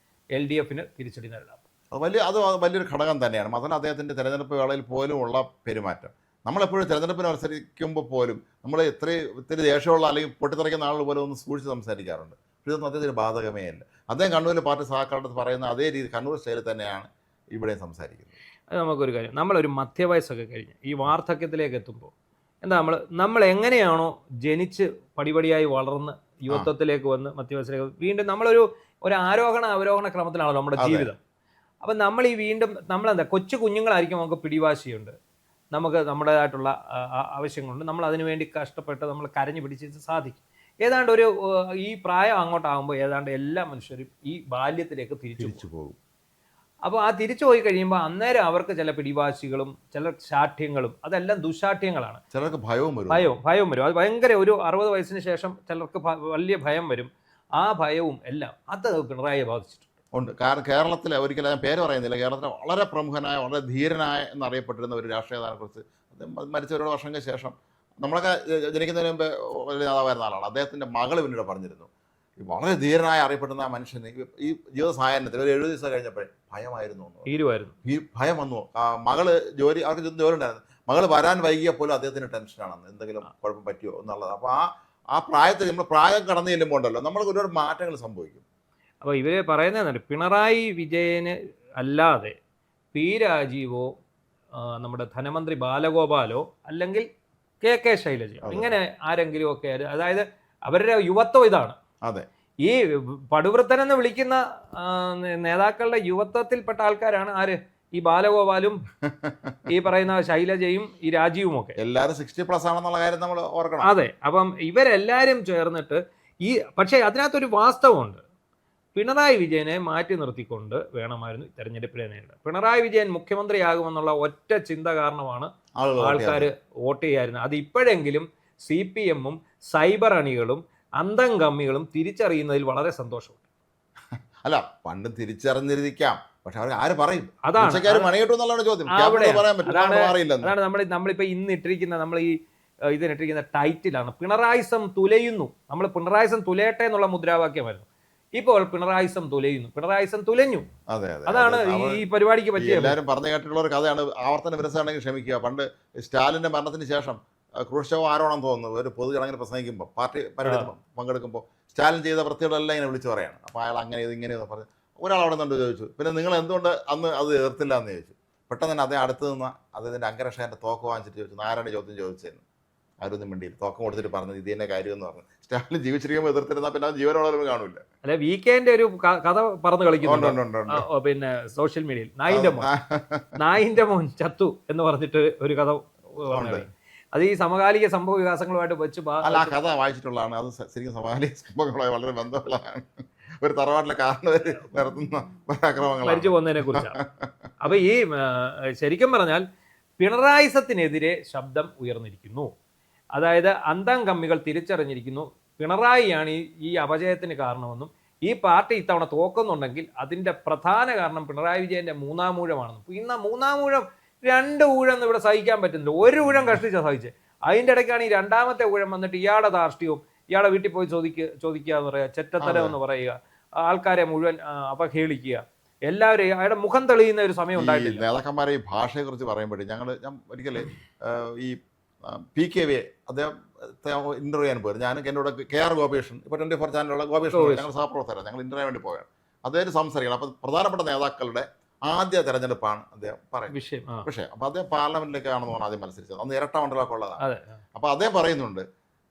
LDF-ന് തിരിച്ചടി നേരിടാം. അത് വലിയൊരു ഘടകം തന്നെയാണ്. മാത്രമല്ല അദ്ദേഹത്തിന്റെ തെരഞ്ഞെടുപ്പ് വേളയിൽ പോലും ഉള്ള പെരുമാറ്റം, നമ്മളെപ്പോഴും തെരഞ്ഞെടുപ്പിന് മത്സരിക്കുമ്പോൾ പോലും നമ്മൾ ഇത്തിരി ദേഷ്യമുള്ള അല്ലെങ്കിൽ പൊട്ടിത്തെറിക്കുന്ന ആളുകൾ പോലും ഒന്ന് സൂക്ഷിച്ച് സംസാരിക്കാറുണ്ട്. പക്ഷേ ഇതൊന്നും അദ്ദേഹത്തിന് ബാധകമേ അല്ല. അദ്ദേഹം കണ്ണൂരിലെ പാർട്ടി സഹാക്കളുടെ പറയുന്ന അതേ രീതി കണ്ണൂർ സ്റ്റൈലിൽ തന്നെയാണ് ഇവിടെ സംസാരിക്കുന്നത്. അത് നമുക്കൊരു കാര്യം, നമ്മളൊരു മധ്യവയസ്സൊക്കെ കഴിഞ്ഞ് ഈ വാർദ്ധക്യത്തിലേക്ക് എത്തുമ്പോൾ എന്താ നമ്മൾ എങ്ങനെയാണോ ജനിച്ച് പടിപടിയായി വളർന്ന് യുവത്വത്തിലേക്ക് വന്ന് മധ്യവയസ്സിലേക്ക് വീണ്ടും നമ്മളൊരു ആരോഹണ അവരോഹണ ക്രമത്തിലാണല്ലോ നമ്മുടെ ജീവിതം. അപ്പം നമ്മൾ ഈ വീണ്ടും നമ്മളെന്താ കൊച്ചു കുഞ്ഞുങ്ങളായിരിക്കും, നമുക്ക് പിടിവാശിയുണ്ട്, നമുക്ക് നമ്മുടേതായിട്ടുള്ള ആവശ്യങ്ങളുണ്ട്, നമ്മൾ അതിനു വേണ്ടി കഷ്ടപ്പെട്ട് നമ്മൾ കരഞ്ഞു പിടിച്ച് സാധിക്കും. ഏതാണ്ട് ഈ പ്രായം അങ്ങോട്ടാകുമ്പോൾ ഏതാണ്ട് എല്ലാ മനുഷ്യരും ഈ ബാല്യത്തിലേക്ക് തിരിച്ചു പോകും. അപ്പോൾ ആ തിരിച്ചു പോയി കഴിയുമ്പോൾ അന്നേരം അവർക്ക് ചില പിടിവാശികളും ചില ശാഠ്യങ്ങളും, അതെല്ലാം ദുശാഠ്യങ്ങളാണ്. ചിലർക്ക് ഭയവും വരും. അത് ഭയങ്കര ഒരു 60 വയസ്സിന് ശേഷം ചിലർക്ക് വലിയ ഭയം വരും. ആ ഭയവും എല്ലാം അത് പിണറായിയെ ബാധിച്ചിട്ടുണ്ട്. ഉണ്ട്. കാരണം കേരളത്തിലെ, ഒരിക്കലും ഞാൻ പേര് പറയുന്നില്ല, കേരളത്തിലെ വളരെ പ്രമുഖനായ വളരെ ധീരനായ എന്നറിയപ്പെട്ടിരുന്ന ഒരു രാഷ്ട്രീയ നേതാവിനെക്കുറിച്ച്, മരിച്ച ഒരുപാട് വർഷങ്ങൾക്ക് ശേഷം, നമ്മളൊക്കെ ജനിക്കുന്നതിന് മുമ്പ് വലിയ നേതാവായിരുന്ന ആളാണ്. അദ്ദേഹത്തിൻ്റെ മകൾ പിന്നീട് പറഞ്ഞിരുന്നു, വളരെ ധീരനായ അറിയപ്പെടുന്ന ആ മനുഷ്യന് ഈ ജീവിത സായാഹ്നത്തിൽ ഒരു 70 ദിവസം കഴിഞ്ഞപ്പോഴേ ഭയമായിരുന്നു, ഈ ഭയം വന്നു. മകള് അവർക്ക് ജോലി ഉണ്ടായിരുന്നു, മകൾ വരാൻ വൈകിയ പോലും അദ്ദേഹത്തിന് ടെൻഷനാണെന്ന്, എന്തെങ്കിലും കുഴപ്പം പറ്റുമോ എന്നുള്ളത്. അപ്പോൾ ആ പ്രായത്തിൽ നമ്മൾ പ്രായം കടന്നു ചെല്ലുമ്പോൾ ഉണ്ടല്ലോ നമ്മൾക്ക് ഒരുപാട് മാറ്റങ്ങൾ സംഭവിക്കും. അപ്പോൾ ഇവർ പറയുന്നതെന്ന് പിണറായി വിജയന് അല്ലാതെ P രാജീവോ നമ്മുടെ ധനമന്ത്രി ബാലഗോപാലോ അല്ലെങ്കിൽ KK ശൈലജയോ ഇങ്ങനെ ആരെങ്കിലും ഒക്കെ, അതായത് അവരുടെ യുവത്വം ഇതാണ്. അതെ, ഈ പടുവൃത്തൻ എന്ന് വിളിക്കുന്ന നേതാക്കളുടെ യുവത്വത്തിൽപ്പെട്ട ആൾക്കാരാണ് ആര്? ഈ ബാലഗോപാലും ഈ പറയുന്ന ശൈലജയും ഈ രാജീവും ഒക്കെ. എല്ലാവരും 60+ ആണെന്നുള്ള കാര്യം നമ്മൾ ഓർക്കണം. അതെ, അപ്പം ഇവരെല്ലാവരും ചേർന്നിട്ട് പക്ഷേ അതിനകത്തൊരു വാസ്തവമുണ്ട്. പിണറായി വിജയനെ മാറ്റി നിർത്തിക്കൊണ്ട് വേണമായിരുന്നു തെരഞ്ഞെടുപ്പിനെ നേരിടാൻ. പിണറായി വിജയൻ മുഖ്യമന്ത്രിയാകുമെന്നുള്ള ഒറ്റ ചിന്ത കാരണമാണ് ആൾക്കാർ വോട്ട് ചെയ്യാറുന്നത്. അത് ഇപ്പോഴെങ്കിലും CPM-ഉം സൈബർ അണികളും അന്തം കമ്മികളും തിരിച്ചറിയുന്നതിൽ വളരെ സന്തോഷമുണ്ട്. അല്ല, പണ്ടും തിരിച്ചറിഞ്ഞിരിക്കാം, പക്ഷെ അവർ ആര് പറയും? അതാണ് നമ്മളിപ്പോ ഇന്ന് ഇട്ടിരിക്കുന്ന, നമ്മൾ ഈ ഇതിനിട്ടിരിക്കുന്ന ടൈറ്റിലാണ് പിണറായിസം തുലയുന്നു. നമ്മൾ പിണറായിസം തുലയട്ടെ എന്നുള്ള മുദ്രാവാക്യമായിരുന്നു. ഇപ്പോൾ പിണറായിസം തുലയുന്നു, പിണറായിസം തുലഞ്ഞു. അതാണ് ഈ പരിപാടിക്ക് പറ്റിയ. എല്ലാവരും പറഞ്ഞു കേട്ടിട്ടുള്ള ഒരു കഥയാണ്. ആവർത്തന വിരസമാണെങ്കിൽ ക്ഷമിക്കുക. പണ്ട് സ്റ്റാലിന്റെ മരണത്തിന് ശേഷം ക്രൂഷ്ചേവ് ആരോണം തോന്നുന്നു ഒരു പൊതുചടങ്ങിന് പ്രസംഗിക്കുമ്പോൾ, പാർട്ടി പരിപാടി പങ്കെടുക്കുമ്പോൾ സ്റ്റാലിൻ ചെയ്ത വൃത്തികളെല്ലാം ഇങ്ങനെ വിളിച്ചു പറയാണ്. അപ്പോൾ അയാൾ അങ്ങനെ ഇങ്ങനെ പറഞ്ഞു ഒരാൾ അവിടെ നിന്നുണ്ട് ചോദിച്ചു, പിന്നെ നിങ്ങൾ എന്തുകൊണ്ട് അന്ന് അത് എതിർത്തില്ല എന്ന് ചോദിച്ചു. പെട്ടെന്ന് തന്നെ അദ്ദേഹം അടുത്ത് നിന്ന് അദ്ദേഹത്തിൻ്റെ അംഗരക്ഷകൻ്റെ തോക്ക് വാങ്ങിച്ചിട്ട് ചോദിച്ചു, നാരായണ ചോദ്യം ചോദിച്ചതെന്ന്. ആരൊന്നും മിണ്ടിയില്ല. തോക്കം കൊടുത്തിട്ട് പറഞ്ഞത് ഇത് തന്നെ കാര്യം എന്ന് പറഞ്ഞു. സ്റ്റാലിൻ ജീവിച്ചിരിക്കുമ്പോൾ എതിർത്തിരുന്നാൽ പിന്നെ ജീവനോളം കാണില്ല. അല്ലെ, വീക്കെൻഡ് ഒരു കഥ പറന്ന് കളിക്കുന്നുണ്ട് പിന്നെ സോഷ്യൽ മീഡിയയിൽ. നായിന്റെ മോൻ ചത്തു എന്ന് പറഞ്ഞിട്ട് ഒരു കഥ പറഞ്ഞു. അത് ഈ സമകാലിക സംഭവ വികാസങ്ങളുമായിട്ട് വെച്ച് അല്ല, ആ കഥ വായിച്ചിട്ടുള്ളതാണ്. അത് ശരിക്കും സമകാലിക സംഭവങ്ങളുമായി വളരെ ബന്ധമുള്ളതാണ്. ഒരു തറവാട്ടിലെ കാരണവർ നടത്തുന്ന പരാക്രമങ്ങൾ മരിച്ചു പോകുന്നതിനെ കുറിച്ചാണ്. അപ്പൊ ഈ ശരിക്കും പറഞ്ഞാൽ പിണറായിസത്തിനെതിരെ ശബ്ദം ഉയർന്നിരിക്കുന്നു. അതായത് അന്തം കമ്മികൾ തിരിച്ചറിഞ്ഞിരിക്കുന്നു പിണറായിയാണ് ഈ അപജയത്തിന് കാരണമെന്നും ഈ പാർട്ടി ഇത്തവണ തോക്കുന്നുണ്ടെങ്കിൽ അതിന്റെ പ്രധാന കാരണം പിണറായി വിജയന്റെ മൂന്നാം ഊഴമാണെന്നും. ഇന്ന് മൂന്നാം ഊഴം 2 ഊഴം ഇവിടെ സഹിക്കാൻ പറ്റുന്നില്ല. 1 ഊഴം കഷ്ടിച്ചാൽ സഹിച്ചത്. അതിൻ്റെ ഇടയ്ക്കാണ് ഈ 2ാമത്തെ ഊഴം വന്നിട്ട് ഇയാളുടെ ധാർഷ്ട്യവും ഇയാളെ വീട്ടിൽ പോയി ചോദിക്കുക എന്ന് പറയുക, ചെറ്റത്തരം എന്ന് പറയുക, ആൾക്കാരെ മുഴുവൻ അപഹേളിക്കുക, എല്ലാവരെയും അയാളുടെ മുഖം തെളിയുന്ന ഒരു സമയം ഉണ്ടായിട്ടില്ല. നേതാക്കന്മാരെ ഈ ഭാഷയെ കുറിച്ച് പറയുമ്പോഴേ ഞാൻ ഒരിക്കലേ ഈ PKV അദ്ദേഹം ഇന്റർവ്യൂ ചെയ്യാൻ പോയത്. ഞാൻ എന്നോട് KR ഗോപേഷൻ, ഇപ്പോൾ 24 ചാനലുള്ള ഗോപേഷൻ, ഞങ്ങൾ സഹപ്രവർത്തകരാണ്. ഞങ്ങൾ ഇന്റർവ്യൂ വേണ്ടി പോയാണ്. അദ്ദേഹം സംസാരിക്കണം. അപ്പം പ്രധാനപ്പെട്ട നേതാക്കളുടെ ആദ്യ തെരഞ്ഞെടുപ്പാണ് അദ്ദേഹം പറയുന്നത് വിഷയം. അപ്പൊ അദ്ദേഹം പാർലമെന്റിലേക്കാണെന്ന് പറഞ്ഞാൽ ആദ്യം മത്സരിച്ചത്. അന്ന് ഇരട്ട മണ്ഡലമൊക്കെ ഉള്ളതാണ്. അപ്പൊ അദ്ദേഹം പറയുന്നുണ്ട്,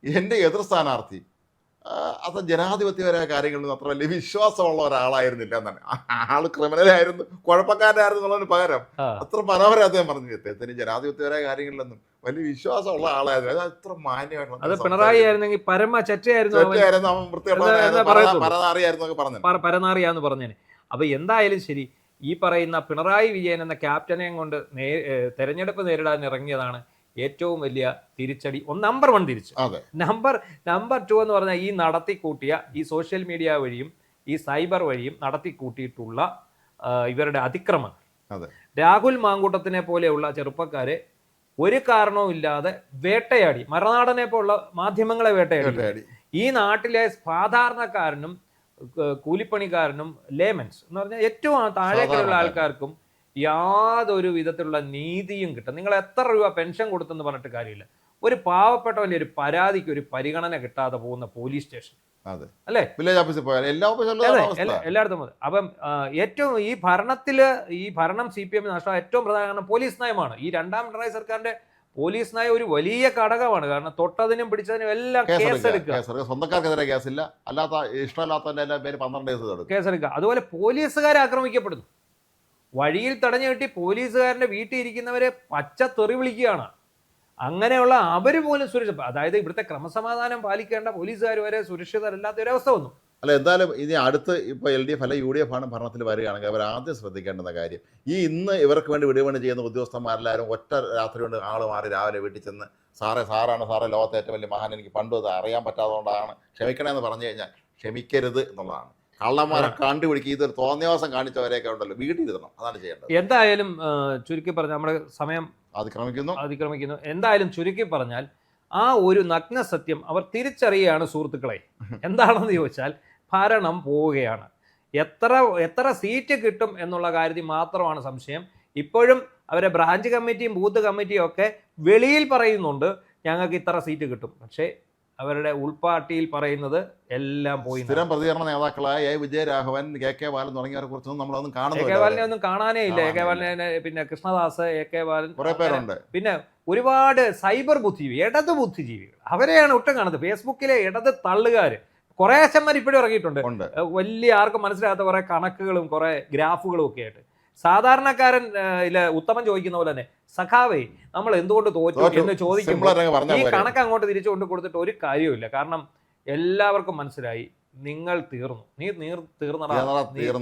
എൻ്റെ എതിർ സ്ഥാനാർത്ഥി അത് ജനാധിപത്യപരമായ കാര്യങ്ങളിൽ അത്ര വലിയ വിശ്വാസമുള്ള ഒരാളായിരുന്നില്ല എന്നാണ്. ആള് ക്രിമിനലായിരുന്നു, കുഴപ്പക്കാരനായിരുന്നു എന്നുള്ളതിന് പകരം അത്ര മനോഹരം അദ്ദേഹം പറഞ്ഞു. അദ്ദേഹത്തിന് ജനാധിപത്യപരമായ കാര്യങ്ങളിലൊന്നും വലിയ വിശ്വാസമുള്ള ആളായിരുന്നു. അത് അത്ര മാന്യമായിട്ടുള്ള പിണറായി ആയിരുന്നെങ്കിൽ പരമ ചെറ്റയായിരുന്നു, പരനാറിയാന്ന് പറഞ്ഞേനെ. അപ്പൊ എന്തായാലും ശരി, ഈ പറയുന്ന പിണറായി വിജയൻ എന്ന ക്യാപ്റ്റനെയും കൊണ്ട് തെരഞ്ഞെടുപ്പ് നേരിടാൻ ഇറങ്ങിയതാണ് ഏറ്റവും വലിയ തിരിച്ചടി. നമ്പർ 1 തിരിച്ചു. നമ്പർ 2 എന്ന് പറഞ്ഞാൽ ഈ നടത്തിക്കൂട്ടിയ ഈ സോഷ്യൽ മീഡിയ വഴിയും ഈ സൈബർ വഴിയും നടത്തിക്കൂട്ടിയിട്ടുള്ള ഇവരുടെ അതിക്രമങ്ങൾ. രാഹുൽ മാങ്കൂട്ടത്തിനെ പോലെയുള്ള ചെറുപ്പക്കാരെ ഒരു കാരണവും ഇല്ലാതെ വേട്ടയാടി, മറുനാടനെ പോലുള്ള മാധ്യമങ്ങളെ വേട്ടയാടി. ഈ നാട്ടിലെ സാധാരണക്കാരനും കൂലിപ്പണിക്കാരനും ലേമൻസ് എന്ന് പറഞ്ഞാൽ ഏറ്റവും താഴേക്കുള്ള ആൾക്കാർക്കും യാതൊരു വിധത്തിലുള്ള നീതിയും കിട്ടും. നിങ്ങൾ എത്ര രൂപ പെൻഷൻ കൊടുത്തെന്ന് പറഞ്ഞിട്ട് കാര്യമില്ല. ഒരു പാവപ്പെട്ടവന്റെ ഒരു പരാതിക്ക് ഒരു പരിഗണന കിട്ടാതെ പോകുന്ന പോലീസ് സ്റ്റേഷൻ, അല്ലേ, വില്ലേജ് ഓഫീസിൽ പോയാൽ എല്ലായിടത്തും. അപ്പം ഏറ്റവും ഈ ഭരണം CPM നഷ്ടം ഏറ്റവും പ്രധാന പോലീസ് നയമാണ്. ഈ 2ാം പിണറായി സർക്കാരിന്റെ പോലീസ് നയം ഒരു വലിയ ഘടകമാണ്. കാരണം തൊട്ടതിനും പിടിച്ചതിനും എല്ലാം കേസെടുക്കുക. സ്വന്തക്കാർക്കെതിരെ കേസില്ല, അല്ലാത്ത ഇഷ്ടമല്ലാത്തതിന്റെ പേര് 12 കേസെടുക്കുക. അതുപോലെ പോലീസുകാരെ ആക്രമിക്കപ്പെടുന്നു. വഴിയിൽ തടഞ്ഞു കെട്ടി പോലീസുകാരന്റെ വീട്ടിൽ ഇരിക്കുന്നവരെ പച്ച തെറി വിളിക്കുകയാണ്. അങ്ങനെയുള്ള അവര് പോലും സുരക്ഷിത, അതായത് ഇവിടുത്തെ ക്രമസമാധാനം പാലിക്കേണ്ട പോലീസുകാർ വരെ സുരക്ഷിതരല്ലാത്ത ഒരവസ്ഥ വന്നു. അല്ല, എന്തായാലും ഇനി അടുത്ത് ഇപ്പോൾ LDF അല്ല UDF ആണ് ഭരണത്തിൽ വരികയാണെങ്കിൽ അവർ ആദ്യം ശ്രദ്ധിക്കേണ്ടുന്ന കാര്യം, ഈ ഇന്ന് ഇവർക്ക് വേണ്ടി വിടുപണി ചെയ്യുന്ന ഉദ്യോഗസ്ഥന്മാരെല്ലാവരും ഒറ്റ രാത്രി കൊണ്ട് ആൾ മാറി രാവിലെ വീട്ടിൽ ചെന്ന് സാറാണ് ലോകത്തെ ഏറ്റവും വലിയ മഹാൻ, എനിക്ക് പണ്ടും അത് അറിയാൻ പറ്റാത്തതുകൊണ്ടാണ് ക്ഷമിക്കണമെന്ന് പറഞ്ഞു കഴിഞ്ഞാൽ ക്ഷമിക്കരുത് എന്നുള്ളതാണ്. കള്ളന്മാരെ കണ്ടുപിടിക്കുക, ഇതൊരു തോന്നിയവാസം കാണിച്ചവരെയൊക്കെ ഉണ്ടല്ലോ വീട്ടിൽ ഇരുത്തണം, അതാണ് ചെയ്യേണ്ടത്. എന്തായാലും ചുരുക്കി പറഞ്ഞാൽ നമ്മുടെ സമയം അതിക്രമിക്കുന്നു. എന്തായാലും ചുരുക്കി പറഞ്ഞാൽ ആ ഒരു നഗ്ന സത്യം അവർ തിരിച്ചറിയുകയാണ് സുഹൃത്തുക്കളെ. എന്താണെന്ന് ചോദിച്ചാൽ ഭരണം പോവുകയാണ്. എത്ര സീറ്റ് കിട്ടും എന്നുള്ള കാര്യത്തിൽ മാത്രമാണ് സംശയം. ഇപ്പോഴും അവരെ ബ്രാഞ്ച് കമ്മിറ്റിയും ബൂത്ത് കമ്മിറ്റിയും ഒക്കെ വെളിയിൽ പറയുന്നുണ്ട് ഞങ്ങൾക്ക് ഇത്ര സീറ്റ് കിട്ടും. പക്ഷേ അവരുടെ ഉൾപാർട്ടിയിൽ പറയുന്നത് എല്ലാം പോയി. സ്ഥിരം പ്രതികരണ നേതാക്കളായ വിജയരാഘവൻ, KK ബാലൻ തുടങ്ങിയവരെ കുറിച്ചൊന്നും നമ്മളൊന്നും കാണുന്നില്ല. AK ബാലനെ ഒന്നും കാണാനേ ഇല്ല. AK ബാലനെ, പിന്നെ കൃഷ്ണദാസ്, AK ബാലൻ, കുറെ പേരുണ്ട്. പിന്നെ ഒരുപാട് സൈബർ ബുദ്ധിജീവി, ഇടത് ബുദ്ധിജീവികൾ, അവരെയാണ് ഒട്ടും കാണുന്നത്. ഫേസ്ബുക്കിലെ ഇടത് തള്ളുകാര് കുറെ അച്ഛന്മാർ ഇപ്പോഴും ഇറങ്ങിയിട്ടുണ്ട്. വലിയ ആർക്കും മനസ്സിലാകാത്ത കുറെ കണക്കുകളും കുറെ ഗ്രാഫുകളും ഒക്കെ ആയിട്ട്. സാധാരണക്കാരൻ ഉത്തമൻ ചോദിക്കുന്ന പോലെ തന്നെ, സഖാവേ നമ്മൾ എന്തുകൊണ്ട് തോറ്റു എന്ന് ചോദിക്കുമ്പോൾ ഈ കണക്ക് അങ്ങോട്ട് തിരിച്ചു കൊണ്ട് കൊടുത്തിട്ട് ഒരു കാര്യമില്ല. കാരണം എല്ലാവർക്കും മനസ്സിലായി നിങ്ങൾ തീർന്നു, നീ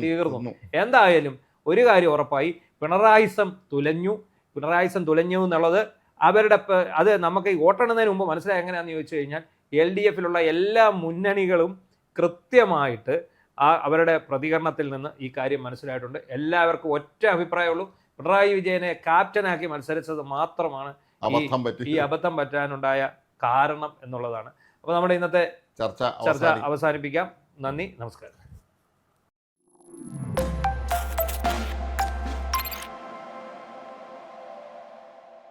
തീർന്നു. എന്തായാലും ഒരു കാര്യം ഉറപ്പായി, പിണറായിസം തുലഞ്ഞു എന്നുള്ളത് അവരുടെ അത് നമുക്ക് വോട്ടെണ്ണുന്നതിന് മുമ്പ് മനസ്സിലായി. എങ്ങനെയാണെന്ന് ചോദിച്ചു കഴിഞ്ഞാൽ LDFിലുള്ള എല്ലാ മുന്നണികളും കൃത്യമായിട്ട് അവരുടെ പ്രതികരണത്തിൽ നിന്ന് ഈ കാര്യം മനസ്സിലായിട്ടുണ്ട്. എല്ലാവർക്കും ഒറ്റ അഭിപ്രായമുള്ളൂ, പിണറായി വിജയനെ ക്യാപ്റ്റനാക്കി മത്സരിച്ചത് മാത്രമാണ് ഈ അബദ്ധം പറ്റാനുണ്ടായ കാരണം എന്നുള്ളതാണ്. അപ്പോൾ നമ്മുടെ ഇന്നത്തെ ചർച്ച അവസാനിപ്പിക്കാം. നന്ദി, നമസ്കാരം.